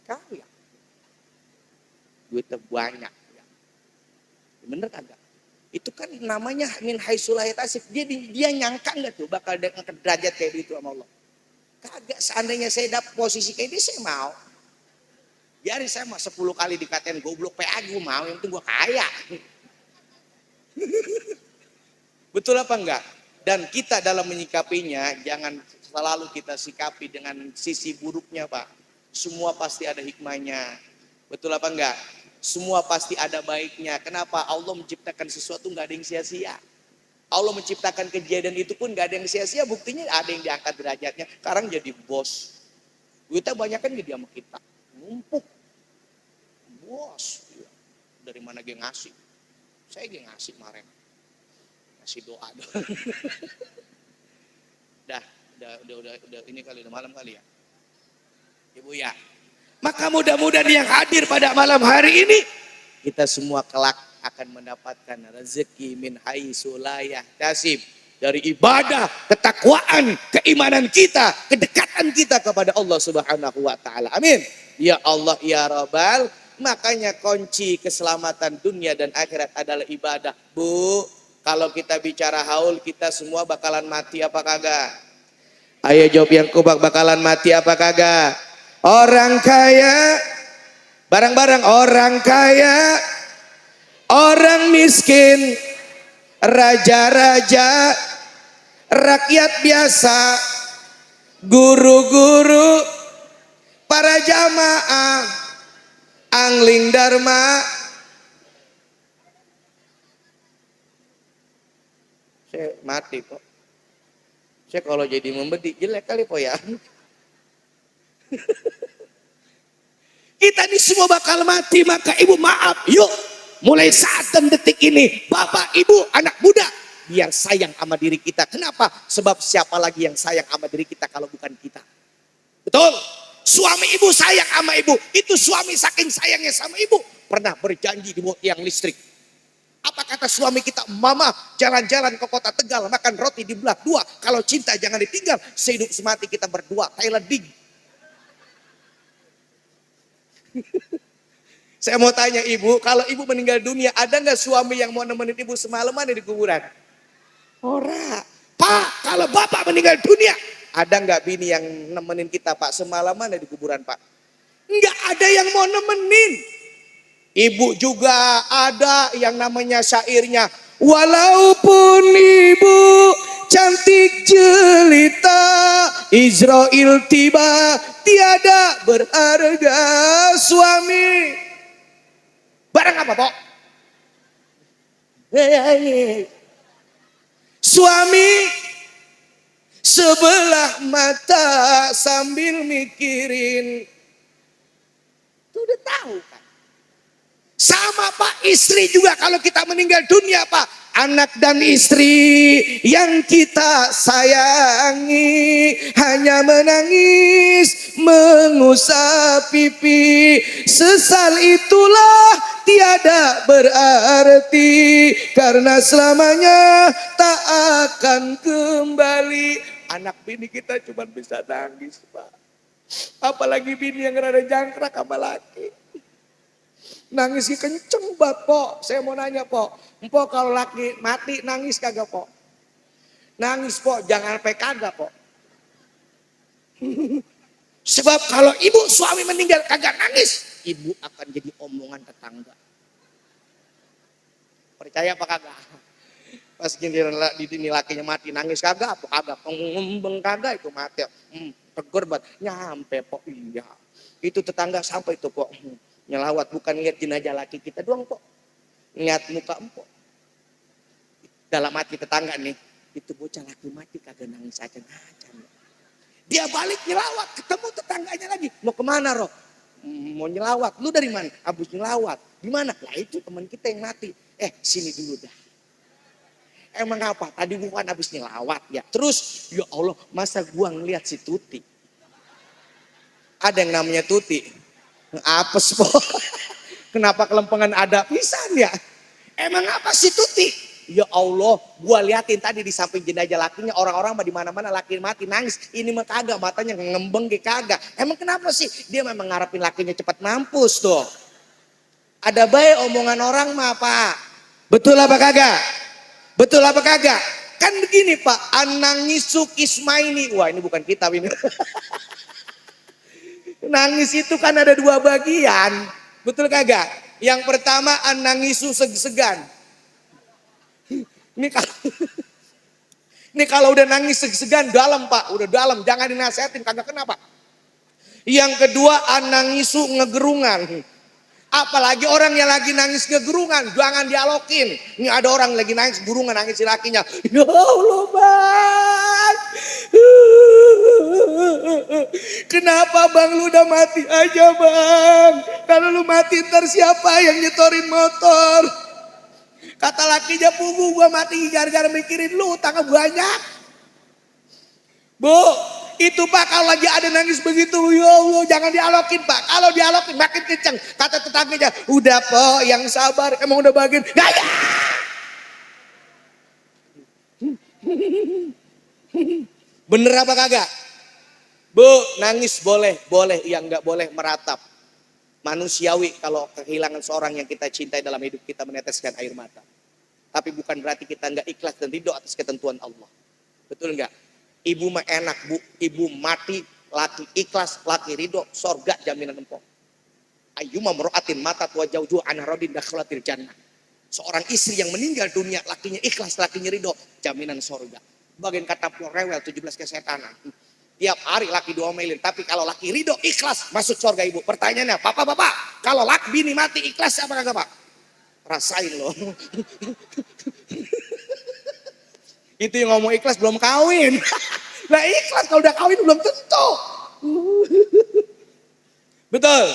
[SPEAKER 1] Kaya. Duitnya banyak. Bener kagak? Itu kan namanya min haitsu la yahtasib. Dia nyangka enggak tuh bakal ke derajat kayak gitu sama Allah? Kagak. Seandainya saya dapat posisi kayak ini, saya mau. Biarin saya mah 10 kali dikatain goblok PA, gue mau, yang penting gue kaya. Betul apa enggak? Dan kita dalam menyikapinya jangan selalu kita sikapi dengan sisi buruknya, Pak. Semua pasti ada hikmahnya. Betul apa enggak? Semua pasti ada baiknya. Kenapa? Allah menciptakan sesuatu nggak ada yang sia-sia. Allah menciptakan kejadian itu pun nggak ada yang sia-sia. Buktinya ada yang diangkat derajatnya. Sekarang jadi bos. Duitnya banyak kan jadi sama kita. Numpuk. Bos. Dari mana dia ngasih? Saya dia ngasih kemarin. Ngasih doa. Udah ini kali, udah malam kali ya. Ibu ya. Maka mudah-mudahan yang hadir pada malam hari ini, kita semua kelak akan mendapatkan rezeki min haitsu la yahtasib. Dari ibadah, ketakwaan, keimanan kita, kedekatan kita kepada Allah Subhanahu wa taala. Amin. Ya Allah ya Rabbal. Makanya kunci keselamatan dunia dan akhirat adalah ibadah. Bu, kalau kita bicara haul, kita semua bakalan mati apa kagak? Ayo jawab yang kubak, bakalan mati apa kagak? Orang kaya, bareng-bareng orang kaya, orang miskin, raja-raja, rakyat biasa, guru-guru, para jamaah, angling dharma. Saya mati kok. Saya kalau jadi membedi jelek kali po ya. Kita ini semua bakal mati, maka ibu maaf, yuk mulai saat dan detik ini, bapak, ibu, anak muda, biar sayang sama diri kita. Kenapa? Sebab siapa lagi yang sayang sama diri kita kalau bukan kita? Betul? Suami ibu sayang sama ibu, itu suami saking sayangnya sama ibu, pernah berjanji di bawah tiang listrik. Apa kata suami kita? Mama jalan-jalan ke kota Tegal, makan roti di belah dua, kalau cinta jangan ditinggal, sehidup semati kita berdua, Thailand dig. Saya mau tanya ibu, kalau ibu meninggal dunia, ada nggak suami yang mau nemenin ibu semalaman di kuburan? Ora. Pak, kalau bapak meninggal dunia, ada nggak bini yang nemenin kita pak semalaman di kuburan pak? Nggak ada yang mau nemenin. Ibu juga ada yang namanya syairnya. Walaupun ibu cantik jelita, Israel tiba, tiada berharga suami. Barang apa, Pok? Suami sebelah mata sambil mikirin. Itu udah tahu kan? Sama Pak, istri juga kalau kita meninggal dunia Pak. Anak dan istri yang kita sayangi hanya menangis, mengusap pipi. Sesal itulah tiada berarti, karena selamanya tak akan kembali. Anak bini kita cuma bisa nangis Pak. Apalagi bini yang rada jangkrak sama laki. Nangis kenceng banget, Pok. Saya mau nanya, Pok. Pok kalau laki mati nangis kagak, Pok? Nangis, Pok. Jangan sampai kagak, Pok. Sebab kalau ibu suami meninggal kagak nangis, ibu akan jadi omongan tetangga. Percaya apa kagak? Pas gini lakinya mati nangis kagak, apa kagak? Ngembeng kagak itu mati. Tegur banget. Nyampe, Pok. Iya. Itu tetangga sampai tuh kok nyelawat, bukan lihat jenazah laki kita doang kok, lihat muka empok. Dalam hati tetangga nih, itu bocah laki mati kagak nangis aja ngaca. Dia balik nyelawat, ketemu tetangganya lagi. Mau kemana Roh? Mau nyelawat. Lu dari mana? Habis nyelawat. Di mana? Lah itu teman kita yang mati. Sini dulu dah. Emang apa? Tadi bukan habis nyelawat ya. Terus, ya Allah, masa gua ngeliat si Tuti. Ada yang namanya Tuti. Apes po. Kenapa kelempengan ada pisan ya? Emang apa si Tuti? Ya Allah, gua liatin tadi di samping jenazah lakinya, orang-orang mah di mana-mana laki mati nangis. Ini mah kagak, matanya ngembeng ke kagak. Emang kenapa sih? Dia memang ngarepin lakinya cepat mampus tuh. Ada baik omongan orang mah Pak. Betul apa kagak? Betul apa kagak? Kan begini Pak, anangisuk ismaini. Wah ini bukan kitab ini. Nangis itu kan ada dua bagian. Betul kagak? Yang pertama anangisu seg-segan. Ini kalau udah nangis seg-segan dalam Pak, udah dalam, jangan dinasehatin kagak kenapa. Yang kedua anangisu ngegerungan. Apalagi orang yang lagi nangis ngegerungan, jangan dialokin. Ini ada orang lagi nangis gerungan, nangis si lakinya. Ya Allah Bang. Kenapa Bang lu udah mati aja Bang. Kalau lu mati ntar siapa yang nyetorin motor. Kata lakinya, punggu gua mati gara-gara mikirin lu, utangnya banyak. Bu, itu Pak kalau lagi ada nangis begitu, ya Allah jangan dialokin Pak. Kalau dialokin makin kencang. Kata tetangganya, udah Po yang sabar, emang udah bagian. Gaya! Bener apa kagak? Bu, nangis boleh, yang nggak boleh meratap. Manusiawi kalau kehilangan seorang yang kita cintai dalam hidup kita meneteskan air mata. Tapi bukan berarti kita nggak ikhlas dan ridho atas ketentuan Allah. Betul nggak? Ibu mah enak Bu, ibu mati, laki ikhlas, laki ridho, sorga jaminan empok. Ayyuma mro'atin mata tua jauh-jauh anarodin dakhalatil jannah. Seorang istri yang meninggal dunia, lakinya ikhlas, lakinya ridho, jaminan sorga. Bagian kata rewel 17 kesetanan. Tiap hari laki diomelin, tapi kalau laki ridho ikhlas masuk surga ibu. Pertanyaannya, bapak, kalau laki bini mati ikhlas apa kagak Pak? Rasain loh. Itu yang ngomong ikhlas belum kawin. Nah ikhlas kalau udah kawin belum tentu. Betul.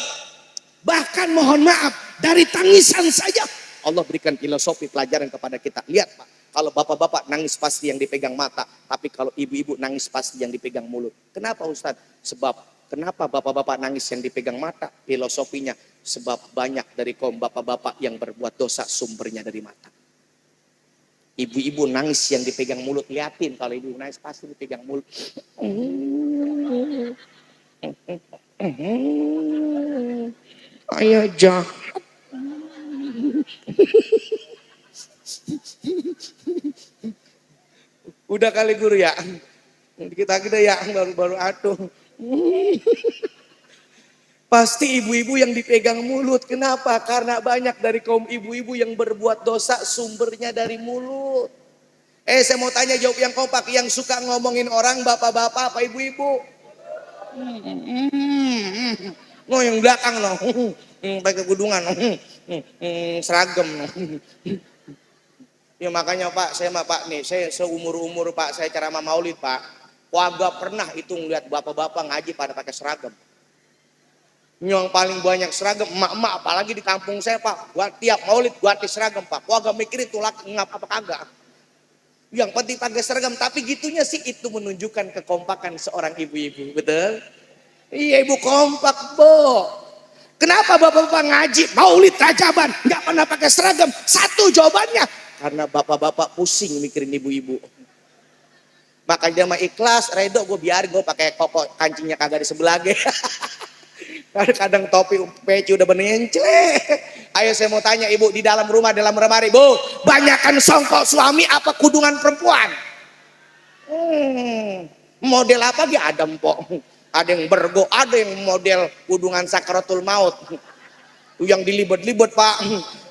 [SPEAKER 1] Bahkan mohon maaf, dari tangisan saja Allah berikan filosofi pelajaran kepada kita. Lihat Pak. Kalau bapak-bapak nangis pasti yang dipegang mata. Tapi kalau ibu-ibu nangis pasti yang dipegang mulut. Kenapa Ustadz? Sebab kenapa bapak-bapak nangis yang dipegang mata? Filosofinya sebab banyak dari kaum bapak-bapak yang berbuat dosa sumbernya dari mata. Ibu-ibu nangis yang dipegang mulut. Liatin kalau ibu nangis pasti dipegang mulut. Ayah jahat. Udah kali guru ya. Kita ya baru-baru atuh. Pasti ibu-ibu yang dipegang mulut. Kenapa? Karena banyak dari kaum ibu-ibu yang berbuat dosa sumbernya dari mulut. Saya mau tanya jawab yang kompak. Yang suka ngomongin orang bapak-bapak apa ibu-ibu? Oh yang belakang loh. Pakai kudungan. Seragam. Ya makanya Pak, saya mah Pak nih, saya seumur-umur Pak, saya ceramah maulid Pak. Kagak pernah itu ngeliat bapak-bapak ngaji pada pakai seragam. Yang paling banyak seragam, emak-emak apalagi di kampung saya Pak. Gua tiap maulid ganti seragam Pak. Kagak mikirin tuh laki ngap apa kagak. Yang penting pakai seragam, tapi gitunya sih itu menunjukkan kekompakan seorang ibu-ibu, betul? Iya ibu kompak Bu. Kenapa bapak-bapak ngaji maulid rajaban nggak pernah pakai seragam? Satu jawabannya, karena bapak-bapak pusing mikirin ibu-ibu. Makanya mah ikhlas, redo gue biarin gue pakai koko kancingnya kagak di sebelah ge. Kadang topi peci udah benencle. Ayo saya mau tanya ibu di dalam rumah dalam lemari Bu, banyakan songkok suami apa kudungan perempuan? Model apa dia ada empok. Ada yang bergo, ada yang model kudungan sakratul maut. Yang dilibet-libet Pak,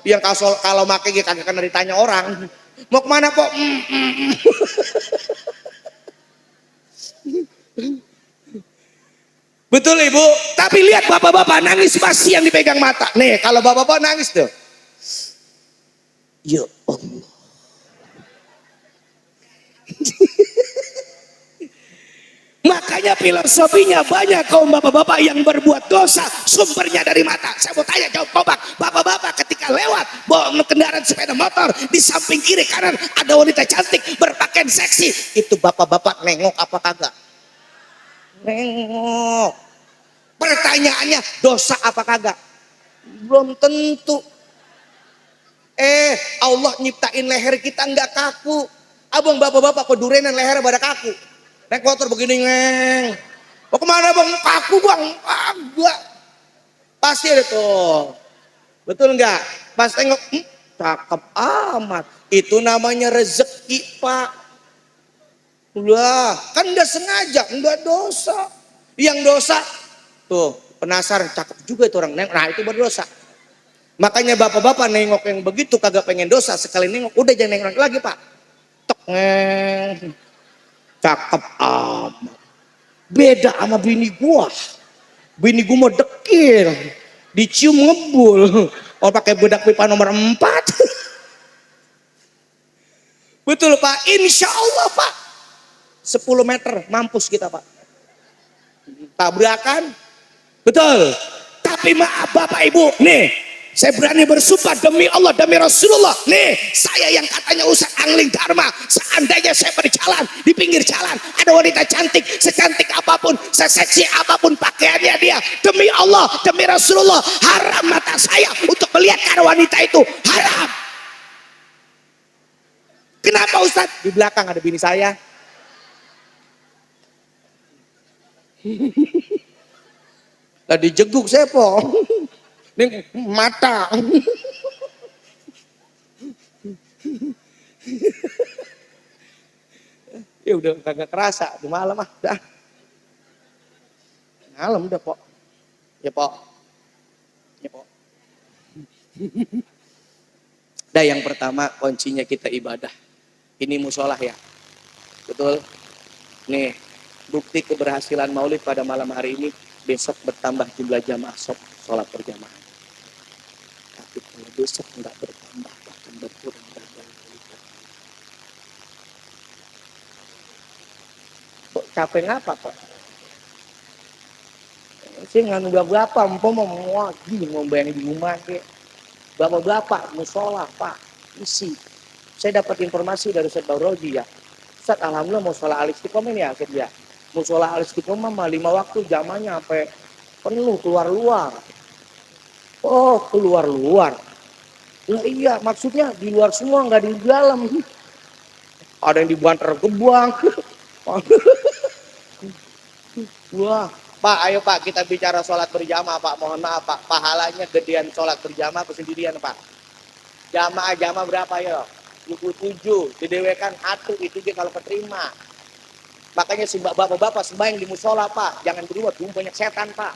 [SPEAKER 1] yang kalau make kagak kena ditanya orang. Mau kemana kok? Betul ibu, tapi lihat bapak-bapak nangis pasti yang dipegang mata. Nih kalau bapak-bapak nangis tuh, ya Allah. Makanya filosofinya banyak kaum bapak-bapak yang berbuat dosa sumbernya dari mata. Saya mau tanya jawab kompak, bapak-bapak ketika lewat bawa kendaraan sepeda motor di samping kiri kanan ada wanita cantik berpakaian seksi, itu bapak-bapak nengok apa kagak? Nengok. Pertanyaannya dosa apa kagak? Belum tentu. Allah nyiptain leher kita nggak kaku. Abang bapak-bapak kedurenan leher pada kaku. Naik motor begini ngeng. Mau kemana bang? Kaku bang. Agak. Pasti ada tuh. Betul nggak? Pas tengok, cakep amat. Itu namanya rezeki pak. Udah, kan nggak sengaja, nggak dosa. Yang dosa, tuh penasaran, cakep juga itu orang. Nah itu berdosa. Makanya bapak-bapak nengok yang begitu kagak pengen dosa, sekali nengok udah jangan nengok lagi pak. Tok ngeng. Cakep amat. Beda sama bini gua. Bini gua mau dekil, dicium ngebul. Oh pakai bedak pipa nomor 4. Betul pak, insya Allah pak. 10 meter mampus kita pak. Tabrakan. Betul. Tapi maaf bapak ibu, nih saya berani bersumpah demi Allah, demi Rasulullah. Nih, saya yang katanya Ustaz Angling Dharma, seandainya saya berjalan di pinggir jalan, ada wanita cantik, secantik apapun, seseksi apapun pakaiannya dia, demi Allah, demi Rasulullah, haram mata saya untuk melihat karena wanita itu, haram. Kenapa Ustaz? Di belakang ada bini saya. Lah dijeguk saya po. Nih mata. Ya udah kagak kerasa di malam dah. Malam udah pok. Ya pok. Ya pok. Dah yang pertama kuncinya kita ibadah. Ini musolah ya. Betul. Nih bukti keberhasilan maulid pada malam hari ini, besok bertambah jumlah jamaah sholat berjamaah. Tapi kalau besok enggak bertambah bahkan berkurang kok capek ngapa kok? Sih nganu berapa empom mau lagi mau bayang di rumah ke bapak-bapak musola pak isi. Saya dapat informasi dari Ustaz Baroji ya. Ustaz alhamdulillah musola Al-Istiqomah ini ya dia. Musola Al-Istiqomah mah 5 waktu jamanya sampai penuh keluar-luar. Oh keluar-luar. Nah, iya maksudnya di luar semua nggak di dalam. Ada yang dibanter gebang. Wah Pak ayo Pak kita bicara sholat berjamaah Pak, mohon maaf Pak, pahalanya gedean sholat berjamaah atau sendirian Pak? Jamaah berapa ya? 27 didewekan atuh itu dia kalau keterima. Makanya bapak-bapak sembahyang di musola Pak, jangan di rumah tuh banyak setan Pak.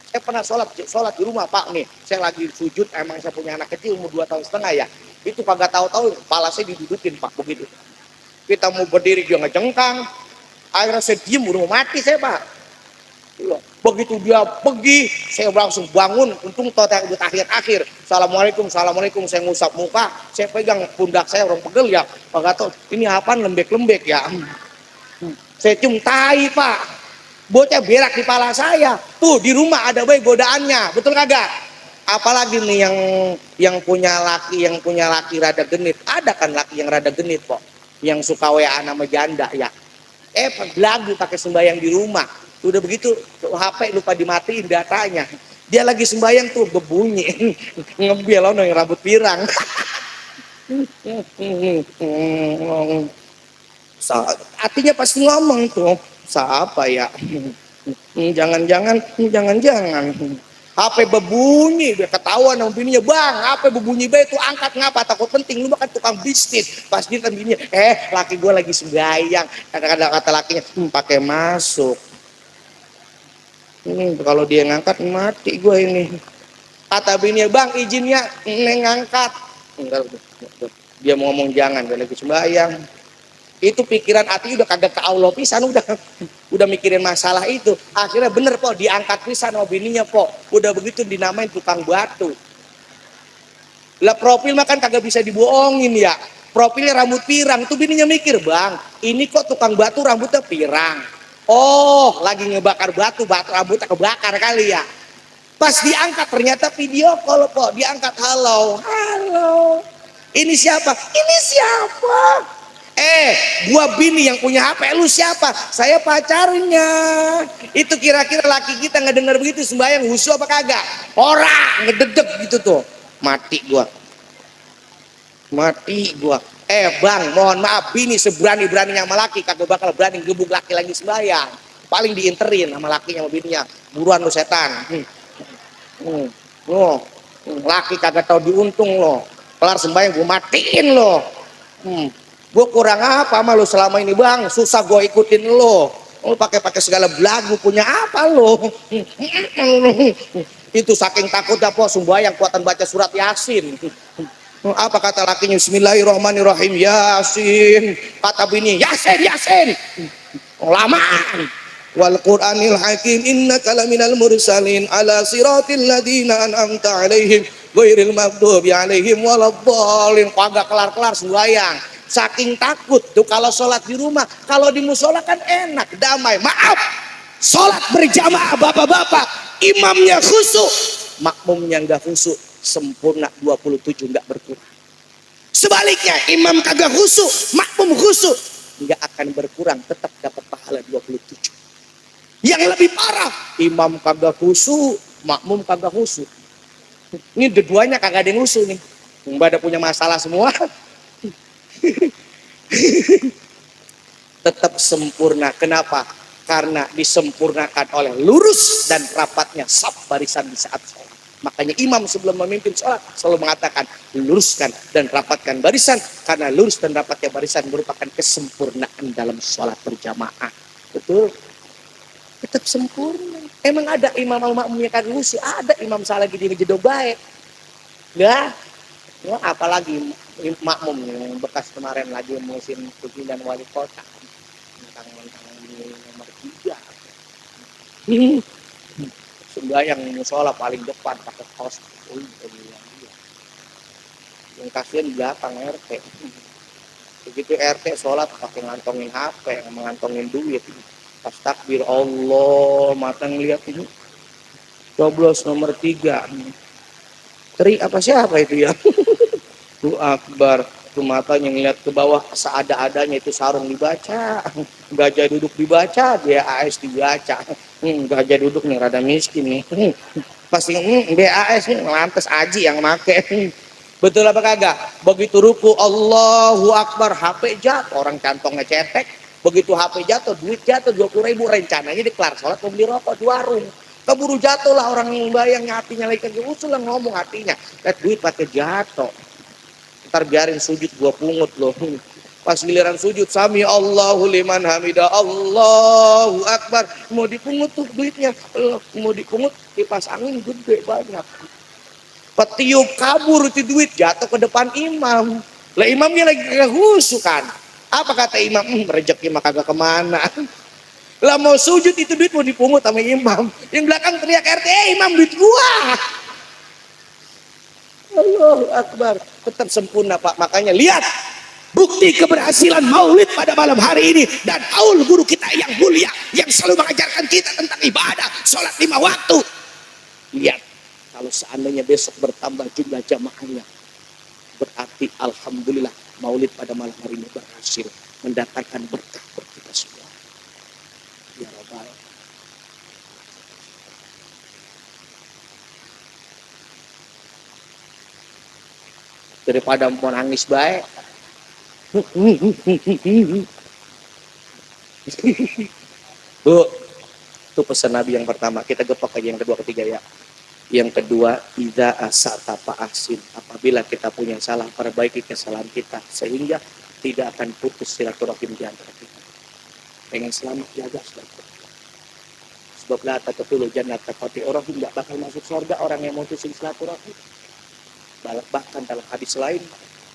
[SPEAKER 1] Saya pernah sholat di rumah Pak nih, saya lagi sujud, emang saya punya anak kecil umur 2 tahun setengah ya, itu kagak tahu-tahu kepala saya didudukin Pak begitu. Kita mau berdiri dia ngejengkang, akhirnya saya diem udah mau mati saya Pak. Begitu dia pergi, saya langsung bangun, untung udah akhir. Assalamualaikum, saya ngusap muka, saya pegang pundak saya orang pegel ya, Pak Gatot, ini apaan lembek-lembek ya. Saya cium tai Pak, bocah berak di kepala saya, tuh di rumah ada bayi godaannya, betul kagak? Apalagi nih yang punya laki rada genit, ada kan laki yang rada genit kok, yang suka WA nama janda ya, lagu pakai sembahyang di rumah. Udah begitu HP lupa dimatiin datanya, dia lagi sembahyang tuh berbunyi ngebiel ono yang rambut pirang. Artinya pasti ngomong tuh siapa ya, jangan-jangan HP berbunyi, dia ketahuan sama bininya, bang HP berbunyi itu angkat ngapa, takut penting, lu makan tukang bisnis. Pas dia kan bininya, laki gue lagi sembahyang, kata lakinya pakai masuk. Kalau dia ngangkat mati gue ini. Kata bininya, bang izinnya ngangkat. Enggak, dia mau ngomong jangan, dia lagi sembahyang.
[SPEAKER 2] Itu pikiran hati udah kagak ke Allah pisan, udah mikirin masalah itu. Akhirnya bener po, diangkat pisan sama bininya po. Udah begitu dinamain tukang batu. Lah profil mah kan kagak bisa dibohongin ya. Profilnya rambut pirang, tuh bininya mikir, bang, ini kok tukang batu rambutnya pirang. Oh, lagi ngebakar batu, batu rambutnya kebakar kali ya. Pas diangkat ternyata video call po, diangkat, halo, halo. Ini siapa? Ini siapa? Gua bini yang punya HP, lu siapa? Saya pacarnya. Itu kira-kira laki kita ngedenger begitu sembahyang husu apa kagak? Ora, ngededek gitu tuh. Mati gua. Bang, mohon maaf, bini seberani-beraninya sama laki kagak bakal berani gebuk laki lagi sembahyang. Paling diinterin sama lakinya sama bininya. Buruan lu setan. Loh, laki kagak tahu diuntung lo. Kelar sembahyang gue matiin lo. Gue kurang apa sama lo selama ini bang? Susah gue ikutin lo. Lo pakai segala belagu, punya apa lo? Itu saking takutnya po sembahyang kuatan baca surat Yasin. Apa kata lakinya? Bismillahirrahmanirrahim, Yasin. Kata bini, Yasin. Lama. Wal Qur'anil Hakim innaka laminal mursalin ala siratil ladzina an'amta alaihim ghairil maghdubi alaihim waladdallin. Kagak kelar-kelar sembahyang. Saking takut tuh kalau sholat di rumah, kalau di musola kan enak, damai. Maaf, sholat berjamaah bapak-bapak, imamnya khusyuk, makmumnya nggak khusyuk, sempurna 27 nggak berkurang. Sebaliknya imam kagak khusyuk, makmum khusyuk, nggak akan berkurang, tetap dapat pahala 27. Yang lebih parah, imam kagak khusyuk, makmum kagak khusyuk. Ini dua-duanya kagak ada yang khusyuk nih. Pada punya masalah semua. Tetap sempurna. Kenapa? Karena disempurnakan oleh lurus dan rapatnya saf barisan di saat sholat. Makanya imam sebelum memimpin sholat selalu mengatakan luruskan dan rapatkan barisan, karena lurus dan rapatnya barisan merupakan kesempurnaan dalam sholat berjamaah. Betul? Tetap sempurna. Emang ada imam makmumnya kan khusyuk? Ada imam salah lagi di masjid baik. Ya, apalagi makmum yang bekas kemarin lagi musim pemilihan wali kota, mentang-mentang di nomor 3. Sembahyang musola paling depan pakai kaos. Yang kasihan di belakang RT. Begitu RT sholat pakai ngantongin HP, ngantongin duit. Pas takbir Allah, mata ngeliat ini coblos nomor 3. Tri apa siapa itu ya? Tuh Akbar, tuh matanya ngeliat ke bawah seada-adanya, itu sarung dibaca, gajah duduk dibaca, BAS dibaca. Gajah duduk nih rada miskin nih. Pasti BAS nih lantas Aji yang make. Betul apa kagak? Begitu ruku Allahu Akbar, HP jatuh, orang kantongnya cetek. Begitu HP jatuh, duit jatuh 20.000, rencananya dikelar sholat mau beli rokok di warung. Keburu jatuh lah orang yang bayangnya, hatinya lagi kagak usul lah ngomong hatinya. Lihat duit pakai jatuh. Ntar biarin sujud gua pungut loh. Pas giliran sujud, sami Allahu liman hamidah, Allahu Akbar, mau dipungut tuh duitnya. Mau dipungut, kipas angin gede banyak. Petiup kabur itu duit, jatuh ke depan imam. Lah imamnya lagi kagak khusyuk kan. Apa kata imam? Rezeki mah kagak kemana. Lah mau sujud itu duit mau dipungut sama imam. Yang belakang teriak RT, imam duit gua. Allahu Akbar. Tetap sempurna Pak. Makanya lihat bukti keberhasilan maulid pada malam hari ini. Dan Aul guru kita yang mulia, yang selalu mengajarkan kita tentang ibadah, sholat 5 waktu. Lihat, kalau seandainya besok bertambah jumlah jamaahnya, berarti alhamdulillah maulid pada malam hari ini berhasil mendatangkan berkah buat kita semua. Ya Rabbal. Daripada mau nangis baik. Bu, itu pesan Nabi yang pertama. Kita gepok aja yang kedua, ketiga ya. Yang kedua, idza asata fa ahsin. Apabila kita punya salah, perbaiki kesalahan kita sehingga tidak akan putus silaturahim di antara kita. Pengen selamat, jaga silaturahim. Sebab la taqtulu jannata orang tidak bakal masuk surga orang yang mutusin silaturahim. Bahkan dalam hadis lain,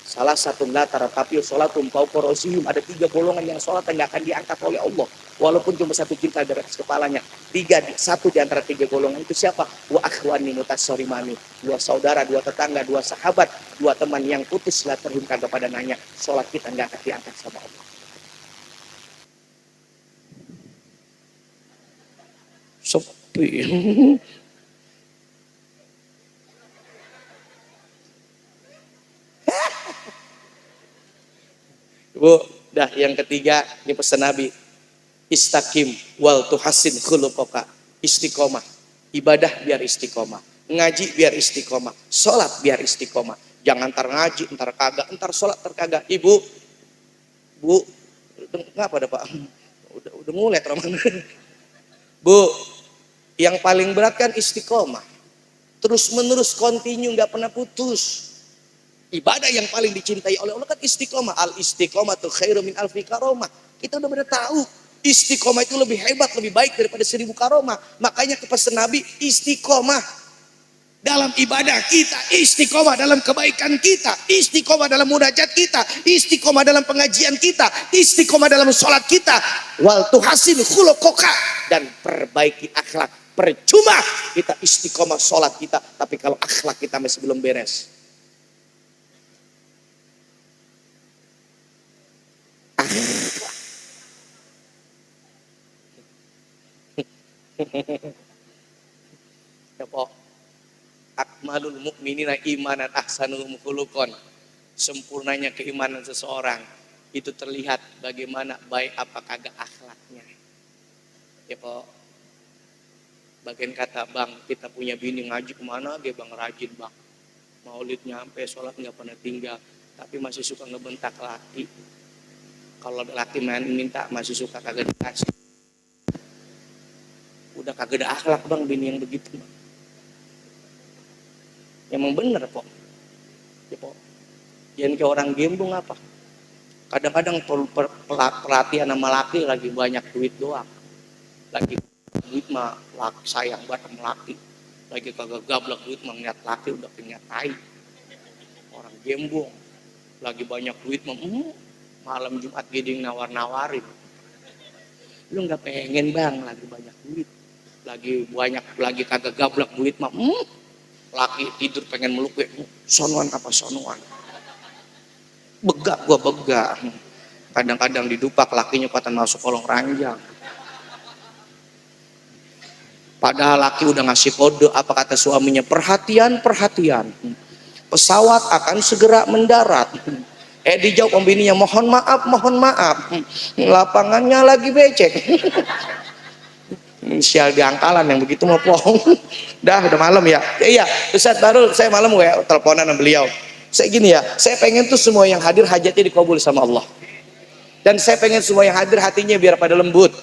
[SPEAKER 2] Salah satu latara tapi sholatum paukorosihim, ada 3 golongan yang sholat yang akan diangkat oleh Allah walaupun cuma 1 kintal dari atas kepalanya. Satu di antara 3 golongan itu siapa? Wa akhwani mutasorimani, 2 saudara, 2 tetangga, 2 sahabat, 2 teman yang putus silaturahim kagak pada nanya, sholat kita nggak akan diangkat sama Allah. Sepi. Bu, dah yang ketiga ini pesan Nabi. Istaqim wal tuhasin khuluqaka. Istiqomah. Ibadah biar istiqomah. Ngaji biar istiqomah. Sholat biar istiqomah. Jangan ntar ngaji, ntar kagak, ntar sholat, ntar kagak. Ibu, bu, ngapa ada Pak? Udah mulai teman. Bu, yang paling berat kan istiqomah. Terus menerus kontinu nggak pernah putus. Ibadah yang paling dicintai oleh Allah kan istiqomah. Al istiqomah tu khairu min alfi karomah. Kita udah benar tahu istiqomah itu lebih hebat, lebih baik daripada 1000 karomah. Makanya kepesan Nabi, istiqomah dalam ibadah kita, istiqomah dalam kebaikan kita, istiqomah dalam munajat kita, istiqomah dalam pengajian kita, istiqomah dalam sholat kita. Wal tuhasin khuluqaka, dan perbaiki akhlak. Percuma kita istiqomah sholat kita, tapi kalau akhlak kita masih belum beres. Ya po, akmalul mukminina imanan ahsanuhum khuluqan. Sempurnanya keimanan seseorang itu terlihat bagaimana baik apa kagak akhlaknya. Ya po, bagian kata bang, kita punya bini ngaji kemana aja bang, rajin bang, maulid nyampe, sholat nggak pernah tinggal, tapi masih suka ngebentak laki. Kalau laki minta masih suka kagak dikasih. Udah kagak ada akhlak bang, bini yang begitu bang. Emang bener kok. Ya po. Jangan kayak orang gembong apa. Kadang-kadang perhatian sama laki lagi banyak duit doang. Lagi duit mah laki sayang banget sama laki. Lagi kagak gablak duit mah ngeliat laki udah punya tai. Orang gembong. Lagi banyak duit mah malam Jumat gede nawar-nawarin. Lu nggak pengen bang lagi banyak duit, lagi kagak gablak duit mah laki tidur pengen meluk gue, sonuan apa sonuan, begak gua begak. Kadang-kadang didupak lakinya patan masuk kolong ranjang, padahal laki udah ngasih kode. Apa kata suaminya? Perhatian, pesawat akan segera mendarat. Dijawab pembininya, mohon maaf, lapangannya lagi becek. Sial diangkalan yang begitu mau pohon. Udah malam ya. Iya, Ustaz baru saya malam gue teleponan sama beliau. Saya gini ya, saya pengen tuh semua yang hadir hajatnya dikabul sama Allah. Dan saya pengen semua yang hadir hatinya biar pada lembut.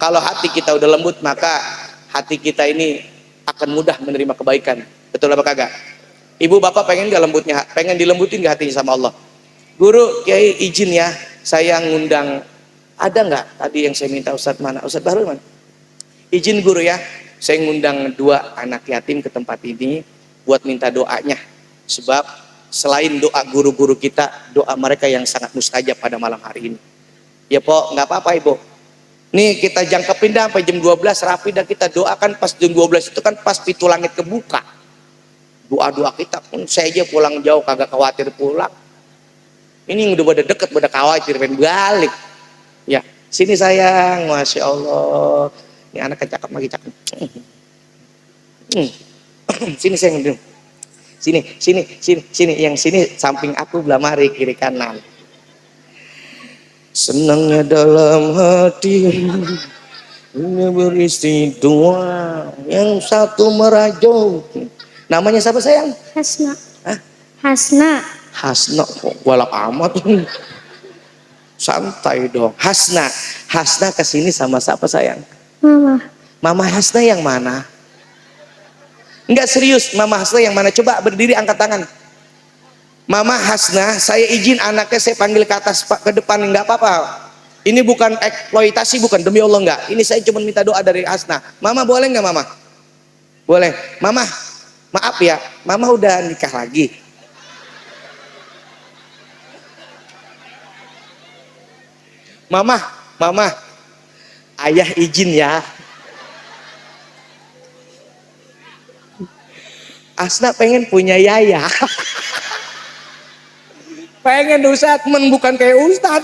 [SPEAKER 2] Kalau hati kita udah lembut, maka hati kita ini akan mudah menerima kebaikan. Betul apa kagak? Ibu bapak pengen gak lembutnya, pengen dilembutin gak hatinya sama Allah? Guru, Kiai izin ya, saya ngundang, ada nggak tadi yang saya minta Ustadz mana? Ustadz baru mana? Izin guru ya, saya ngundang 2 anak yatim ke tempat ini buat minta doanya. Sebab selain doa guru-guru kita, doa mereka yang sangat mustajab pada malam hari ini. Ya po, nggak apa-apa ibu. Nih kita jangkepin dah sampai jam 12 rapi dah, kita doakan pas jam 12 itu kan pas pintu langit kebuka. Doa-doa kita pun saya aja pulang jauh kagak khawatir pulang. Ini udah pada deket, pada khawatir pengen balik. Ya, sini sayang, masya Allah. Ini anak cakep lagi cakep. Sini sayang, sini. Yang sini samping aku belah mari kiri kanan. Senangnya dalam hati, ini beristighfar. Yang satu merajuk. Namanya siapa sayang?
[SPEAKER 3] Hasna.
[SPEAKER 2] Hah?
[SPEAKER 3] Hasna.
[SPEAKER 2] Hasna kok walak amat. Santai dong. Hasna kesini sama siapa sayang? Mama Hasna yang mana? Enggak serius, Mama Hasna yang mana? Coba berdiri angkat tangan. Mama Hasna, saya izin anaknya saya panggil ke atas ke depan, enggak apa-apa. Ini bukan eksploitasi, bukan, demi Allah enggak. Ini saya cuma minta doa dari Hasna. Mama boleh enggak Mama? Boleh. Mama, maaf ya, Mama udah nikah lagi. Mama, mama, ayah izin ya. Asna pengen punya yaya. Pengen Ustaz, bukan kayak Ustaz.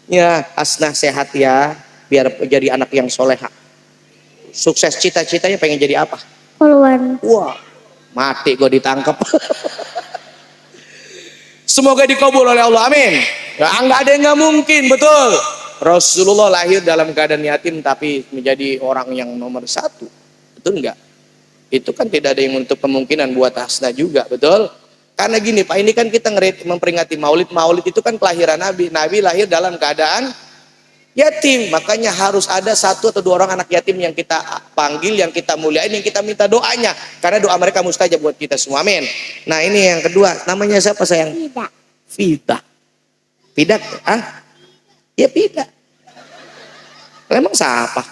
[SPEAKER 2] Ya, Asna sehat ya, biar jadi anak yang soleha. Sukses, cita-citanya pengen jadi apa?
[SPEAKER 3] Poluan.
[SPEAKER 2] Wah, mati gue ditangkap. Semoga dikabul oleh Allah, amin. Ya, nggak ada yang nggak mungkin, betul. Rasulullah lahir dalam keadaan yatim tapi menjadi orang yang nomor satu, betul nggak? Itu kan tidak ada yang menutup kemungkinan buat Hasna juga, betul? Karena gini Pak, ini kan kita memperingati Maulid. Maulid itu kan kelahiran Nabi. Nabi lahir dalam keadaan yatim, makanya harus ada satu atau dua orang anak yatim yang kita panggil, yang kita muliain, yang kita minta doanya, karena doa mereka mustajab buat kita semua, amin. Nah ini yang kedua, namanya siapa sayang?
[SPEAKER 3] Tidak.
[SPEAKER 2] Fida. Fida, ah? Ya Fida. Emang siapa?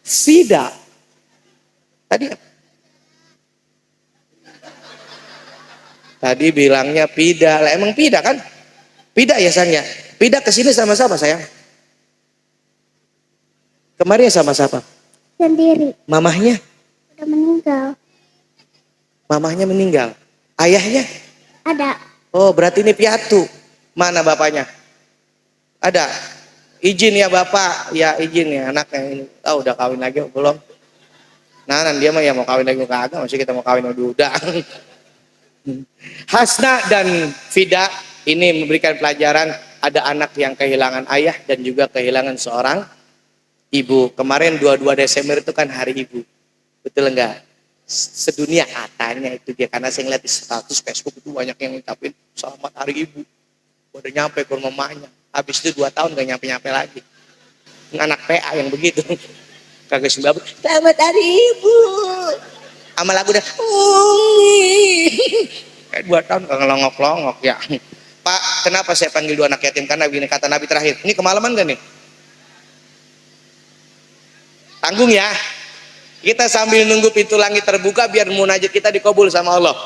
[SPEAKER 2] Fida. Tadi bilangnya Pida, lah emang Pida kan? Pida ya sayang ya. Pida kesini sama siapa sayang? Kemarin sama siapa?
[SPEAKER 3] Sendiri.
[SPEAKER 2] Mamahnya?
[SPEAKER 3] Udah meninggal.
[SPEAKER 2] Mamahnya meninggal. Ayahnya?
[SPEAKER 3] Ada.
[SPEAKER 2] Oh berarti ini piatu. Mana bapaknya? Ada. Izin ya bapak. Ya izin ya anaknya ini. Oh udah kawin lagi belum? Nah dia mah ya mau kawin lagi kagak. Masih kita mau kawin udah. Hasna dan Fida ini memberikan pelajaran, ada anak yang kehilangan ayah dan juga kehilangan seorang ibu. Kemarin 22 Desember itu kan hari ibu, betul enggak? Sedunia katanya itu dia, karena saya ngeliat di status Facebook itu banyak yang ngucapin selamat hari ibu. Udah nyampe ke rumah mamanya, habis itu 2 tahun gak nyampe-nyampe lagi. Anak PA yang begitu kagak sembah, selamat hari ibu sama lagu dah Umi. Kayak 2 tahun gak ngelongok-longok ya. Pak, kenapa saya panggil 2 anak yatim? Karena begini kata Nabi terakhir. Ini kemalaman gak nih? Tanggung ya. Kita sambil nunggu pintu langit terbuka biar munajat kita dikabul sama Allah.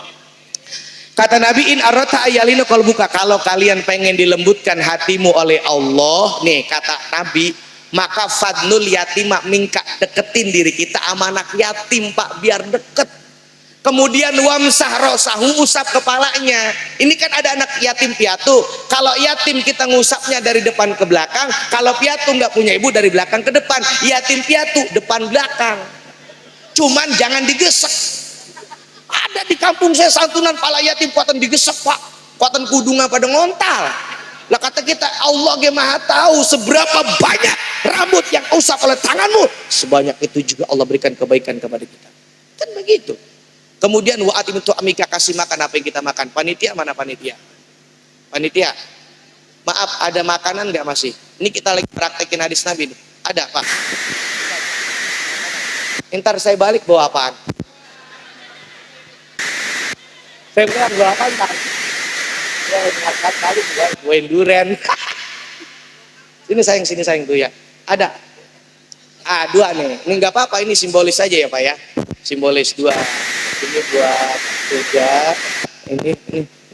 [SPEAKER 2] Kata Nabi, in arata ayalina qalbuka, kalau kalian pengen dilembutkan hatimu oleh Allah, nih kata Nabi, maka fadnul yatima minka, deketin diri kita sama anak yatim Pak, biar deket. Kemudian wamsah rosahu, usap kepalanya. Ini kan ada anak yatim piatu. Kalau yatim kita ngusapnya dari depan ke belakang, kalau piatu nggak punya ibu dari belakang ke depan. Yatim piatu depan belakang. Cuman jangan digesek. Ada di kampung saya santunan pala yatim kuatan digesek Pak, kuatan kudungan pada ngontal. Lah kata kita, Allah yang maha tahu seberapa banyak rambut yang usap oleh tanganmu, sebanyak itu juga Allah berikan kebaikan kepada kita. Kan begitu. Kemudian wa'at itu amika, kasih makan apa yang kita makan. Panitia mana panitia? Panitia, maaf ada makanan nggak masih? Ini kita lagi praktekin hadis Nabi nih. Ada Pak? Ntar saya balik bawa apaan? Saya bilang bawa apaan Pak? Ya ingatkan balik bawain durian. Sini sayang tuh ya. Ada. Ah 2 nih. Ini nggak apa-apa, ini simbolis saja ya Pak ya. Simbolis 2. Ini buat Tuja,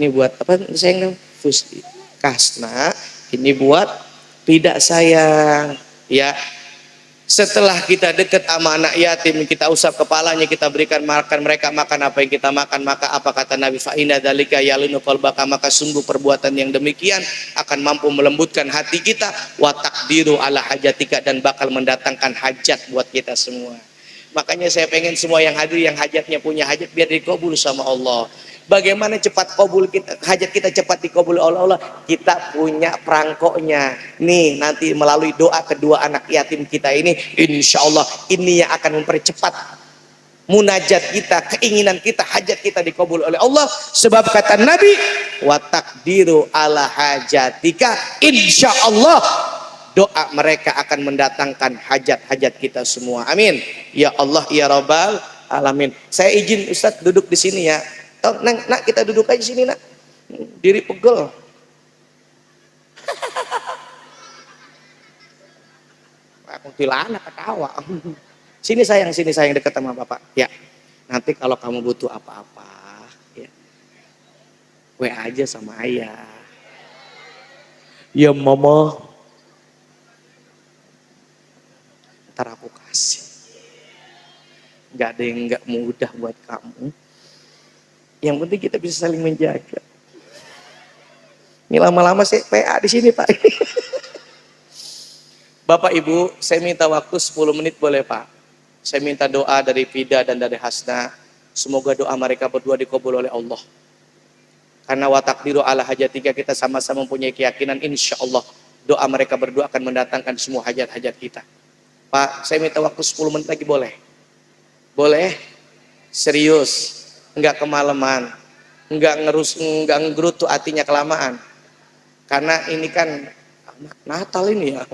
[SPEAKER 2] ini buat apa sayang? Fusti Kasna. Ini buat tidak sayang ya. Setelah kita dekat sama anak yatim, kita usap kepalanya, kita berikan makan mereka, makan apa yang kita makan, maka apa kata Nabi, fa inna dzalika yalinu qalbaka, maka sungguh perbuatan yang demikian akan mampu melembutkan hati kita, wa taqdiru ala hajatika, dan bakal mendatangkan hajat buat kita semua. Makanya saya pengen semua yang hadir, yang hajatnya punya hajat, biar dikabul sama Allah. Bagaimana cepat kabul kita, hajat kita cepat dikabul oleh Allah? Kita punya perangkoknya. Nih nanti melalui doa kedua anak yatim kita ini, insya Allah ini yang akan mempercepat munajat kita, keinginan kita, hajat kita dikabul oleh Allah. Sebab kata Nabi, wa taqdiru ala hajatika, insya Allah doa mereka akan mendatangkan hajat-hajat kita semua. Amin. Ya Allah, ya Rabbal Alamin. Saya izin Ustadz duduk di sini ya. Nak kita duduk aja sini nak. Diri pegel. Aku tilana ketawa. Sini sayang dekat sama bapak. Ya. Nanti kalau kamu butuh apa-apa, ya, WA aja sama ayah.
[SPEAKER 1] Ya mama,
[SPEAKER 2] ntar aku kasih. Nggak ada yang nggak mudah buat kamu. Yang penting kita bisa saling menjaga. Ini lama-lama saya PA di sini Pak. Bapak Ibu, saya minta waktu 10 menit boleh Pak? Saya minta doa dari Fida dan dari Hasna. Semoga doa mereka berdua dikabul oleh Allah. Karena watakdiru ala hajatika, kita sama-sama mempunyai keyakinan insya Allah doa mereka berdua akan mendatangkan semua hajat-hajat kita. Pak, saya minta waktu 10 menit lagi boleh? Boleh? Serius? Enggak kemalaman? Enggak ngegerutu hatinya kelamaan? Karena ini kan Natal ini ya.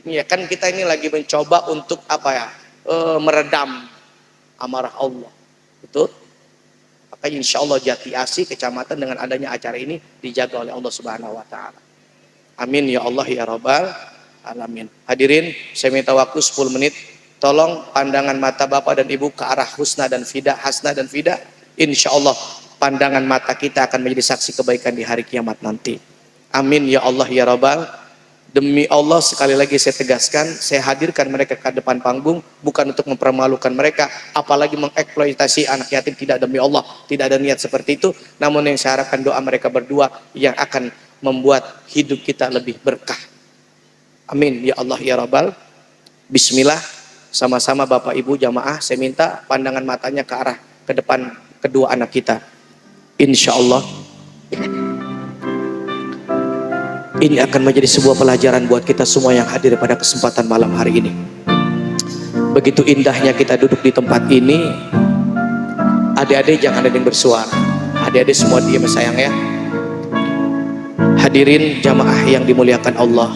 [SPEAKER 2] Ya kan kita ini lagi mencoba untuk apa ya? Meredam amarah Allah. Betul? Maka insya Allah Jati Asih kecamatan dengan adanya acara ini dijaga oleh Allah Subhanahu Wa Taala. Amin ya Allah ya Rabbal Alamin. Hadirin, saya minta waktu 10 menit. Tolong pandangan mata Bapak dan Ibu ke arah Hasna dan Fida. Insya Allah pandangan mata kita akan menjadi saksi kebaikan di hari kiamat nanti. Amin ya Allah ya Rabbal. Demi Allah sekali lagi saya tegaskan, saya hadirkan mereka ke depan panggung bukan untuk mempermalukan mereka, apalagi mengeksploitasi anak yatim, tidak, demi Allah, tidak ada niat seperti itu. Namun yang saya harapkan doa mereka berdua yang akan membuat hidup kita lebih berkah. Amin ya Allah ya Rabbal. Bismillah, sama-sama Bapak Ibu jamaah, saya minta pandangan matanya ke arah ke depan kedua anak kita. Insya Allah ini akan menjadi sebuah pelajaran buat kita semua yang hadir pada kesempatan malam hari ini. Begitu indahnya kita duduk di tempat ini. Adik-adik jangan ada yang bersuara. Adik-adik semua diam sayang ya. Hadirin jamaah yang dimuliakan Allah.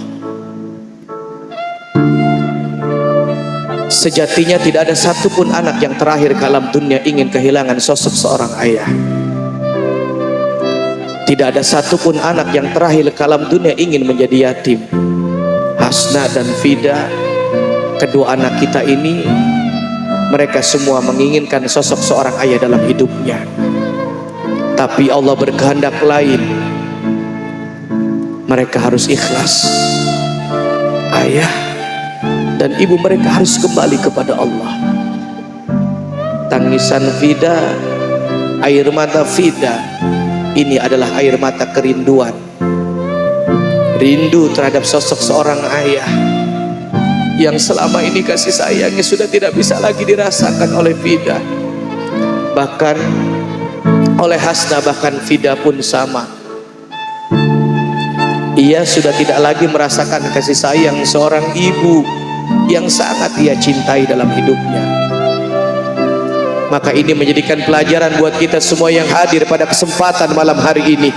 [SPEAKER 2] Sejatinya tidak ada satupun anak yang terakhir ke alam dunia ingin kehilangan sosok seorang ayah. Tidak ada satupun anak yang terakhir ke alam dunia ingin menjadi yatim. Hasna dan Fida, kedua anak kita ini, mereka semua menginginkan sosok seorang ayah dalam hidupnya. Tapi Allah berkehendak lain. Mereka harus ikhlas. Ayah dan ibu mereka harus kembali kepada Allah. Tangisan Fida, air mata Fida, ini adalah air mata kerinduan. Rindu terhadap sosok seorang ayah yang selama ini kasih sayangnya sudah tidak bisa lagi dirasakan oleh Fida. Bahkan oleh Hasna, bahkan Fida pun sama. Ia sudah tidak lagi merasakan kasih sayang seorang ibu yang sangat ia cintai dalam hidupnya. Maka ini menjadikan pelajaran buat kita semua yang hadir pada kesempatan malam hari ini.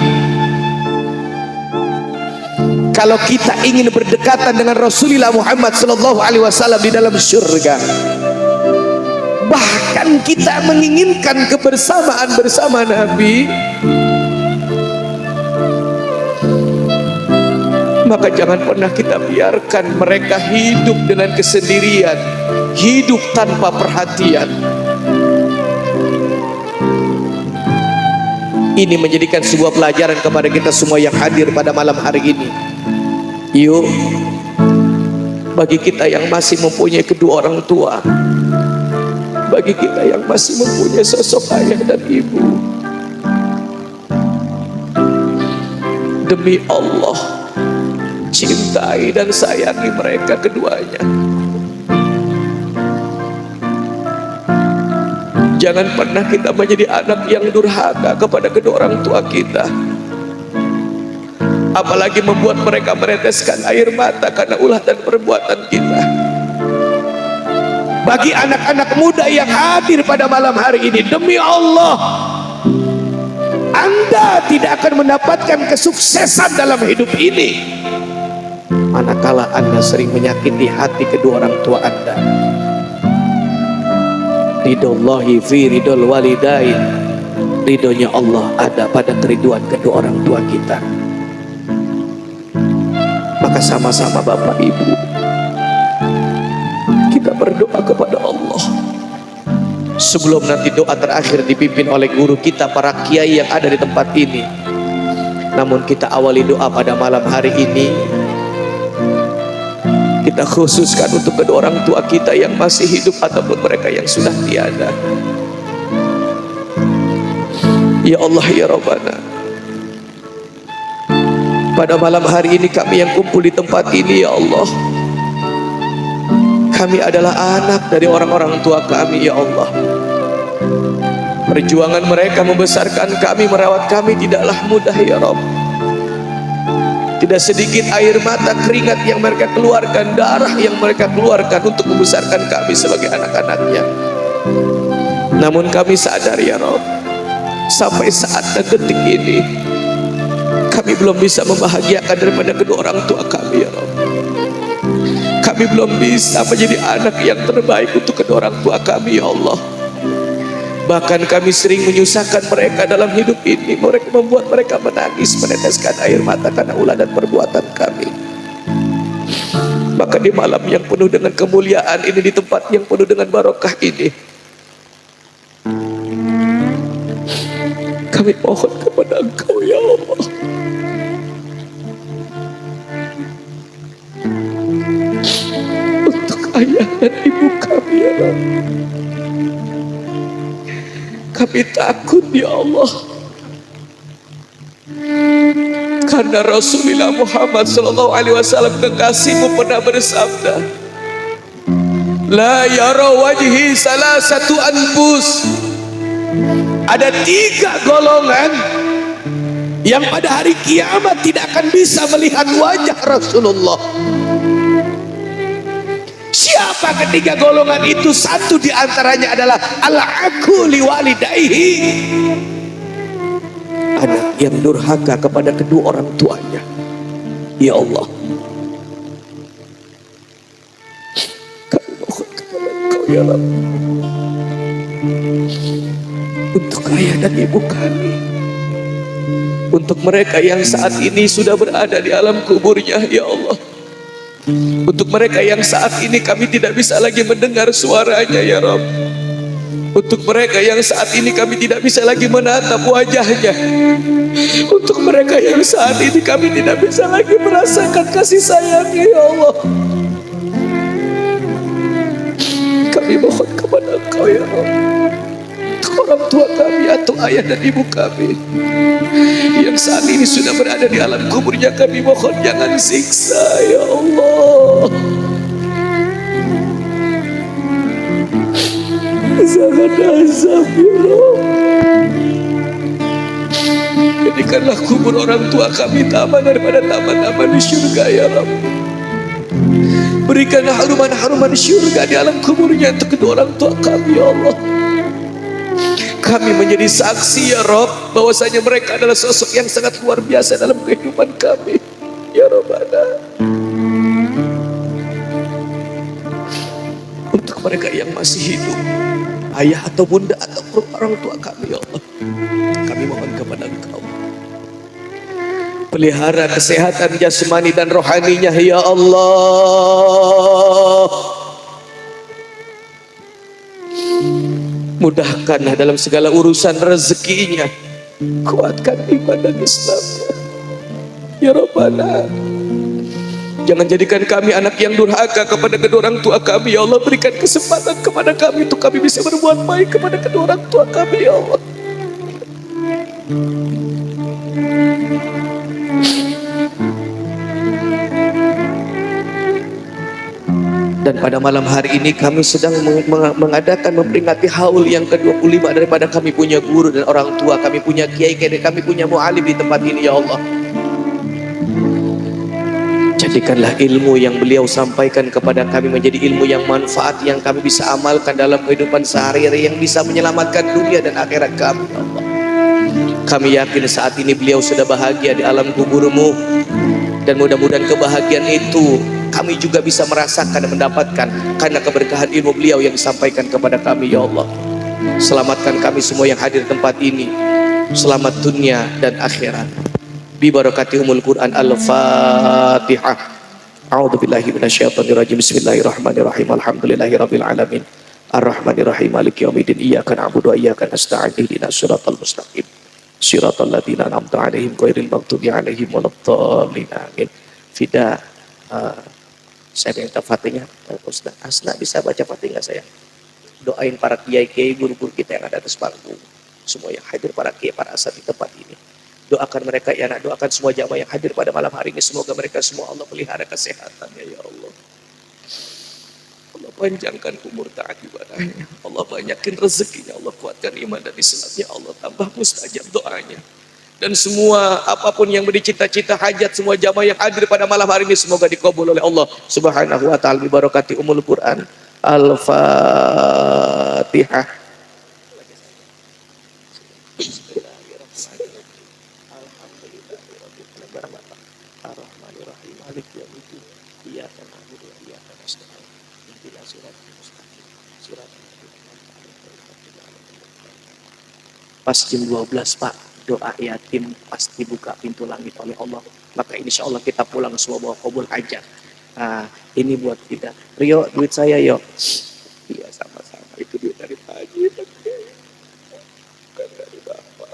[SPEAKER 2] Kalau kita ingin berdekatan dengan Rasulullah Muhammad SAW di dalam surga, bahkan kita menginginkan kebersamaan bersama Nabi, maka jangan pernah kita biarkan mereka hidup dengan kesendirian, hidup tanpa perhatian. Ini menjadikan sebuah pelajaran kepada kita semua yang hadir pada malam hari ini. Yuk, bagi kita yang masih mempunyai kedua orang tua, bagi kita yang masih mempunyai sosok ayah dan ibu, demi Allah, cintai dan sayangi mereka keduanya. Jangan pernah kita menjadi anak yang durhaka kepada kedua orang tua kita, apalagi membuat mereka meneteskan air mata karena ulah dan perbuatan kita. Bagi anak-anak muda yang hadir pada malam hari ini, demi Allah, Anda tidak akan mendapatkan kesuksesan dalam hidup ini manakala Anda sering menyakiti hati kedua orang tua Anda. Ridollahi fi ridol walidain, ridhonya Allah ada pada keriduan kedua orang tua kita. Maka sama-sama Bapak Ibu, kita berdoa kepada Allah. Sebelum nanti doa terakhir dipimpin oleh guru kita, para kiai yang ada di tempat ini,
[SPEAKER 1] Namun kita awali doa pada malam hari ini, kita khususkan untuk kedua orang tua kita yang masih hidup ataupun mereka yang sudah tiada. Ya Allah ya Rabbana, pada malam hari ini kami yang kumpul di tempat ini ya Allah, kami adalah anak dari orang-orang tua kami ya Allah. Perjuangan mereka membesarkan kami, merawat kami tidaklah mudah ya Rabb. Tidak sedikit air mata, keringat yang mereka keluarkan, darah yang mereka keluarkan untuk membesarkan kami sebagai anak-anaknya. Namun kami sadar ya Rabb, sampai saat dan detik ini kami belum bisa membahagiakan daripada kedua orang tua kami ya Rabb. Kami belum bisa menjadi anak yang terbaik untuk kedua orang tua kami ya Allah. Bahkan kami sering menyusahkan mereka dalam hidup ini. Mereka membuat mereka menangis, meneteskan air mata karena ulah dan perbuatan kami. Maka di malam yang penuh dengan kemuliaan ini, di tempat yang penuh dengan barokah ini, kami mohon kepada Engkau ya Allah, untuk ayah dan ibu kami ya Allah. Kami takut ya Allah, karena Rasulullah Muhammad SAW kekasihmu pernah bersabda, la yara wajhi salah satu anfus. Ada 3 golongan yang pada hari kiamat tidak akan bisa melihat wajah Rasulullah. Siapa ketiga golongan itu? Satu di antaranya adalah al-aqu liwalidayhi, anak yang durhaka kepada kedua orang tuanya. Ya Allah, kami mohon kepada Engkau ya Rabb, untuk ayah dan ibu kami, untuk mereka yang saat ini sudah berada di alam kuburnya ya Allah, untuk mereka yang saat ini kami tidak bisa lagi mendengar suaranya ya Rabb, untuk mereka yang saat ini kami tidak bisa lagi menatap wajahnya, untuk mereka yang saat ini kami tidak bisa lagi merasakan kasih sayangnya ya Allah, kami mohon kepada Engkau ya Rabb, untuk orang tua kami atau ayah dan ibu kami yang saat ini sudah berada di alam kuburnya, kami mohon jangan siksa ya Allah, jangan azab ya Allah. Jadikanlah kubur orang tua kami taman daripada taman-taman di surga ya Rabb. Berikanlah haruman-haruman surga di alam kuburnya untuk kedua orang tua kami ya Allah. Kami menjadi saksi ya Rabb, bahwasanya mereka adalah sosok yang sangat luar biasa dalam kehidupan kami ya Rabbana. Untuk mereka yang masih hidup, ayah atau bunda atau orang tua kami ya Allah, kami mohon kepada Engkau, pelihara kesehatan jasmani dan rohaninya ya Allah. Mudahkanlah dalam segala urusan rezekinya, kuatkan iman dan Islamnya ya Rabbana. Jangan jadikan kami anak yang durhaka kepada kedua orang tua kami ya Allah. Berikan kesempatan kepada kami untuk kami bisa berbuat baik kepada kedua orang tua kami ya Allah. Dan pada malam hari ini kami sedang mengadakan memperingati haul yang ke-25 daripada kami punya guru dan orang tua, kami punya kiai, kami punya mu'alim di tempat ini ya Allah. Jadikanlah ilmu yang beliau sampaikan kepada kami menjadi ilmu yang manfaat, yang kami bisa amalkan dalam kehidupan sehari-hari, yang bisa menyelamatkan dunia dan akhirat kami ya Allah. Kami yakin saat ini beliau sudah bahagia di alam kuburmu, dan mudah-mudahan kebahagiaan itu kami juga bisa merasakan dan mendapatkan karena keberkahan ilmu beliau yang disampaikan kepada kami ya Allah. Selamatkan kami semua yang hadir di tempat ini, selamat dunia dan akhirat. Bi barakatihumul Quran. Al-Fatihah. A'udzubillahi minasyaitonir rajim. Bismillahirrahmanirrahim. Alhamdulillahirabbil alamin. Ar-Rahmanirrahim. Maliki yaumiddin. Iyyaka na'budu wa iyyaka nasta'in. Ihdinas siratal mustaqim.
[SPEAKER 2] Siratal ladzina an'amta 'alaihim ghairil maghdubi 'alaihim waladdallin. Amin. Fida, saya minta Fatihah. Ustaz Asna bisa baca Fatihah saya. Doain para kiai-kiai, guru-guru kita yang ada atas panggung. Semua yang hadir, para kiai, para asat di tempat ini. Doakan mereka ya nak, doakan semua jamaah yang hadir pada malam hari ini. Semoga mereka semua Allah pelihara kesehatannya ya Allah. Allah panjangkan umur taat ibadahnya. Allah banyakin rezekinya. Allah kuatkan iman dan Islamnya. Allah tambah mustajab doanya. Dan semua apapun yang bercita-cita hajat semua jamaah yang hadir pada malam hari ini semoga dikabul oleh Allah Subhanahu wa taala bi barakati umul Quran. Al-Fatihah. Pas jam 12 Pak, doa yatim pasti buka pintu langit oleh Allah. Maka insya Allah kita pulang semua bawa kabul hajat. Nah, ini buat kita. Rio, duit saya yo. Iya sama-sama, itu duit dari Pak Haji. Bukan dari Bapak.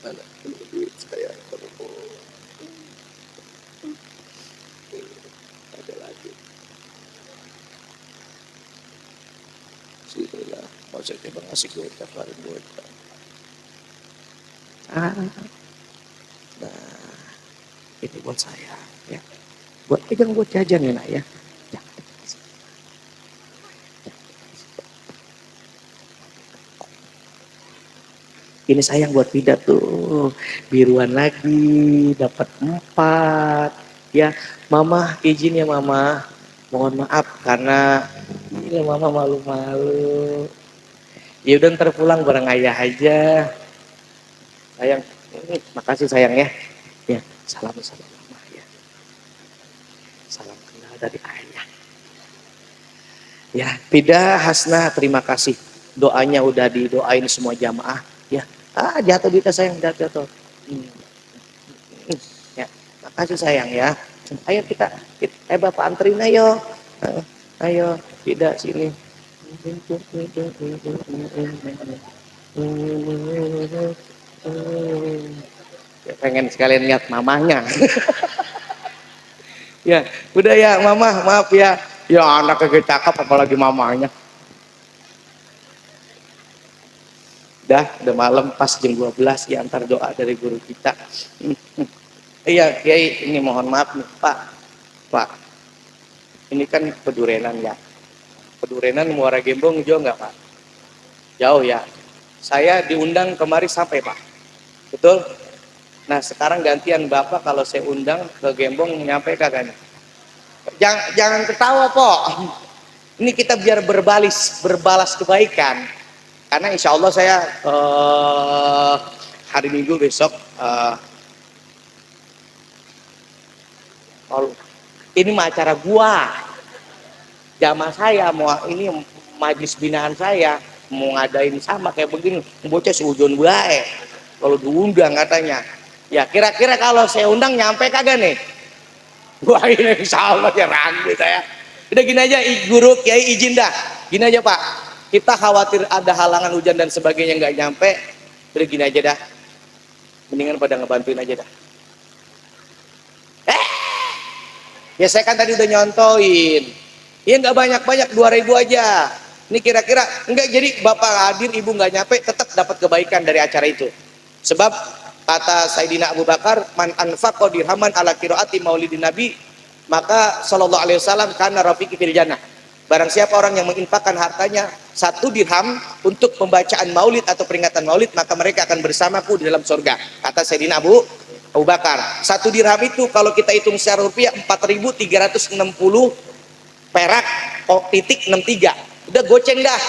[SPEAKER 2] Mana duit saya? Ada lagi. Bismillah. Maksudnya bang ngasih duit kafarin buat. Nah, ini buat saya ya. Buat pegang buat jajan ya nak ya. Ini sayang buat Vida tuh, biruan lagi, dapat 4. Ya, Mama izin ya Mama, mohon maaf karena ini Mama malu-malu. Ya udah ntar pulang bareng ayah aja. Sayang, makasih sayang ya. Ya, salam Mama ya. Salam kenal dari ayah. Ya, Vida, Hasna, terima kasih. Doanya udah didoain semua jamaah. Ya, jatuh duitnya sayang, jatuh. Ya, makasih sayang ya. Ayo kita Bapak anterin ayo. Ayo, Vida sini. Ya, pengen sekalian lihat mamanya. Ya, udah ya Mama, maaf ya. Ya anaknya cakep apalagi mamanya. Udah malam pas jam 12 ya antar doa dari guru kita. Iya Kiai, ini mohon maaf nih Pak. Ini kan Pedurenan ya. Pedurenan Muara Gembong jauh nggak Pak? Jauh ya. Saya diundang kemari sampai Pak. Betul? Nah sekarang gantian Bapak kalau saya undang ke Gembong nyampe kagak nih? Jangan ketawa Pok. Ini kita biar berbalas kebaikan. Karena insya Allah saya hari Minggu besok ini mah acara gua, jamaah saya mau ini majlis binaan saya mau ngadain sama kayak begini, bocah seujun bae kalau diundang katanya. Ya kira-kira kalau saya undang nyampe kagak nih? Wah ini insya Allah ya ragu saya. Udah gini aja guru Kiai izin dah, gini aja Pak. Kita khawatir ada halangan hujan dan sebagainya nggak nyampe. Udah gini aja dah. Mendingan pada ngebantuin aja dah. Ya saya kan tadi udah nyontoin. Ya nggak banyak-banyak 2.000 aja. Ini kira-kira enggak jadi Bapak hadir Ibu nggak nyampe tetap dapat kebaikan dari acara itu. Sebab kata Sayyidina Abu Bakar, man anfaqa dirhaman ala qiraati maulidin Nabi, maka sallallahu alaihi wasallam kana rafiqi fil jannah. Barang siapa orang yang menginfakkan hartanya 1 dirham untuk pembacaan maulid atau peringatan maulid, maka mereka akan bersamaku di dalam surga. Kata Sayyidina Abu Bakar. 1 dirham itu kalau kita hitung secara rupiah 4.360 perak titik 63. Udah goceng dah.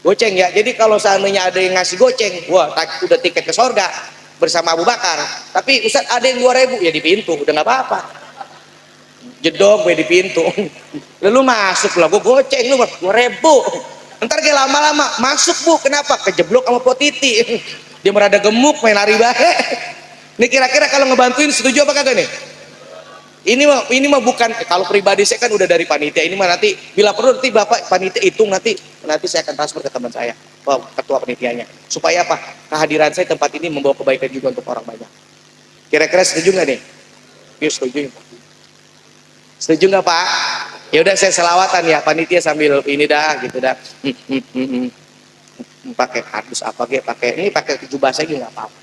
[SPEAKER 2] Goceng ya. Jadi kalau seandainya ada yang ngasih goceng, wah udah tiket ke surga bersama Abu Bakar. Tapi Ustaz ada yang 2.000 ya di pintu, udah nggak apa-apa. Jedok gue di pintu. Lalu masuk lah, gue goceng lu 2.000. Ntar kayak lama-lama masuk Bu, kenapa? Kejeblok sama Potiti. Dia merada gemuk main lari bahe. Ini kira-kira kalau ngebantuin setuju apa kagak nih? Ini mah bukan, kalau pribadi saya kan udah dari panitia. Ini mah nanti bila perlu nanti Bapak panitia hitung, nanti saya akan transfer ke teman saya, ketua panitianya. Supaya apa? Kehadiran saya tempat ini membawa kebaikan juga untuk orang banyak. Kira-kira setuju nggak nih? Yuk setuju. Setuju nggak Pak? Ya udah saya selawatan ya panitia sambil ini dah gitu dah. Pakai kardus apa gitu, pakai jubah saya juga nggak apa-apa.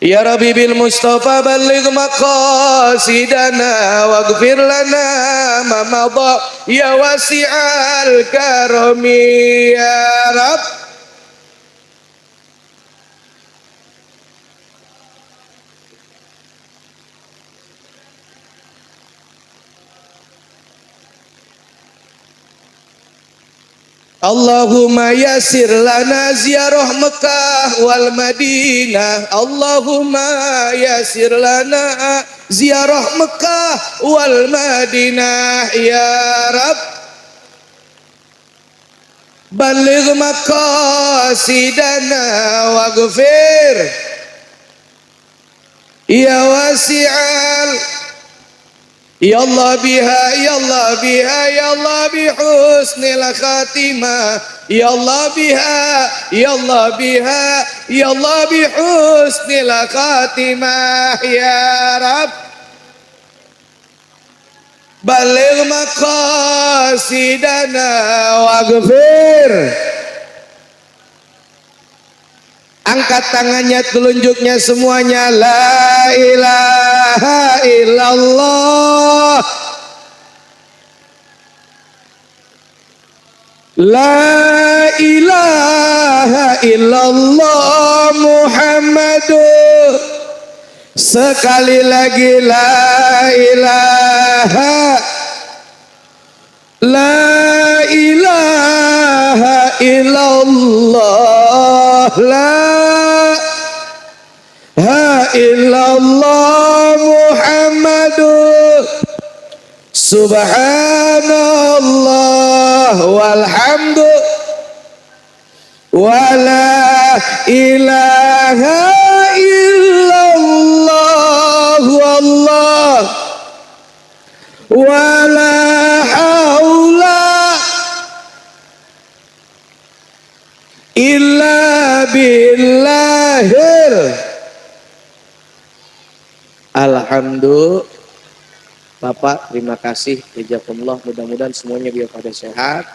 [SPEAKER 2] Ya Rabbi bil Mustafa balligh maqasidana waghfir lana ma madha ya wasi'al karami ya Rabb. Allahumma yassir lana ziarah Mekah wal Madinah. Allahumma yassir lana ziarah Mekah wal Madinah ya Rabb. Balligh maqasidana waghfir ya wasi'al. Ya Allah biha, ya Allah biha, ya Allah bihusnil khatimah. Ya Allah biha, ya Allah biha, ya Allah bihusnil khatimah ya Rabb. Balligh maqasidana waghfir. Angkat tangannya, telunjuknya semuanya. La ilaha illallah. La ilaha illallah Muhammadur. Sekali lagi la ilaha. La ilaha illallah. La ilaha illallah Muhammadur. Subhanallah walhamdu wala ilaha illallah wallah wala haula illa billahil. Alhamdulillah. Bapak, terima kasih. Jazakumullah, mudah-mudahan semuanya biar pada sehat.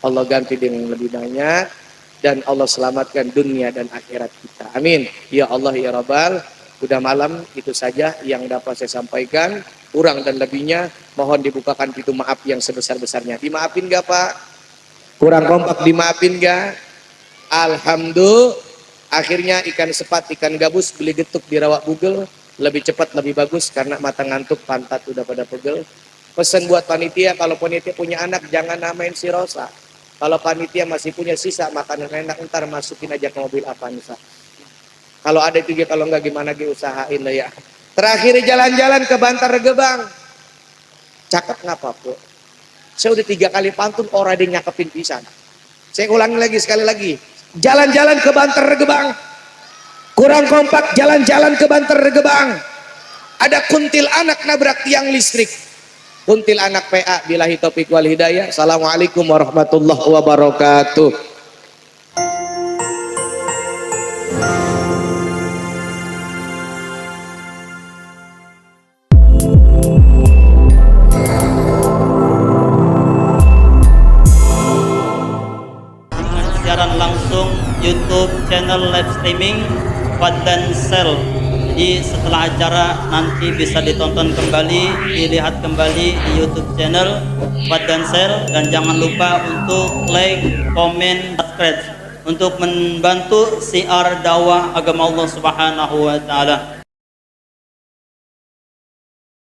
[SPEAKER 2] Allah ganti dengan lebih banyak dan Allah selamatkan dunia dan akhirat kita. Amin. Ya Allah ya Rabbal. Udah malam, itu saja yang dapat saya sampaikan. Kurang dan lebihnya mohon dibukakan pintu maaf yang sebesar-besarnya. Dimaafin gak Pak? Kurang kompak dimaafin gak? Alhamdulillah. Akhirnya ikan sepat, ikan gabus beli getuk di Rawak Bugel. Lebih cepat, lebih bagus karena mata ngantuk, pantat udah pada pegel. Pesan buat panitia, kalau panitia punya anak jangan namain si Rosa. Kalau panitia masih punya sisa makanan enak, ntar masukin aja ke mobil Avanza. Kalau ada itu, kalau enggak gimana usahain lah ya. Terakhir jalan-jalan ke Bantar Regebang. Cakep ngapa Pak? Saya udah 3 kali pantun, orang ada yang nyakepin pisan. Saya ulangi lagi sekali lagi. Jalan-jalan ke Bantar Regebang. Kurang kompak, jalan-jalan ke Bantar Regebang. Ada kuntil anak nabrak tiang listrik. Kuntil anak PA, billahi taufiq wal hidayah. Assalamualaikum warahmatullahi wabarakatuh.
[SPEAKER 4] Siaran langsung YouTube channel live streaming Fadlan Sel. Jadi setelah acara nanti bisa ditonton kembali, dilihat kembali di YouTube channel Fadlan Sel, dan jangan lupa untuk like, komen, subscribe untuk membantu siar dakwah agama Allah Subhanahu wa taala.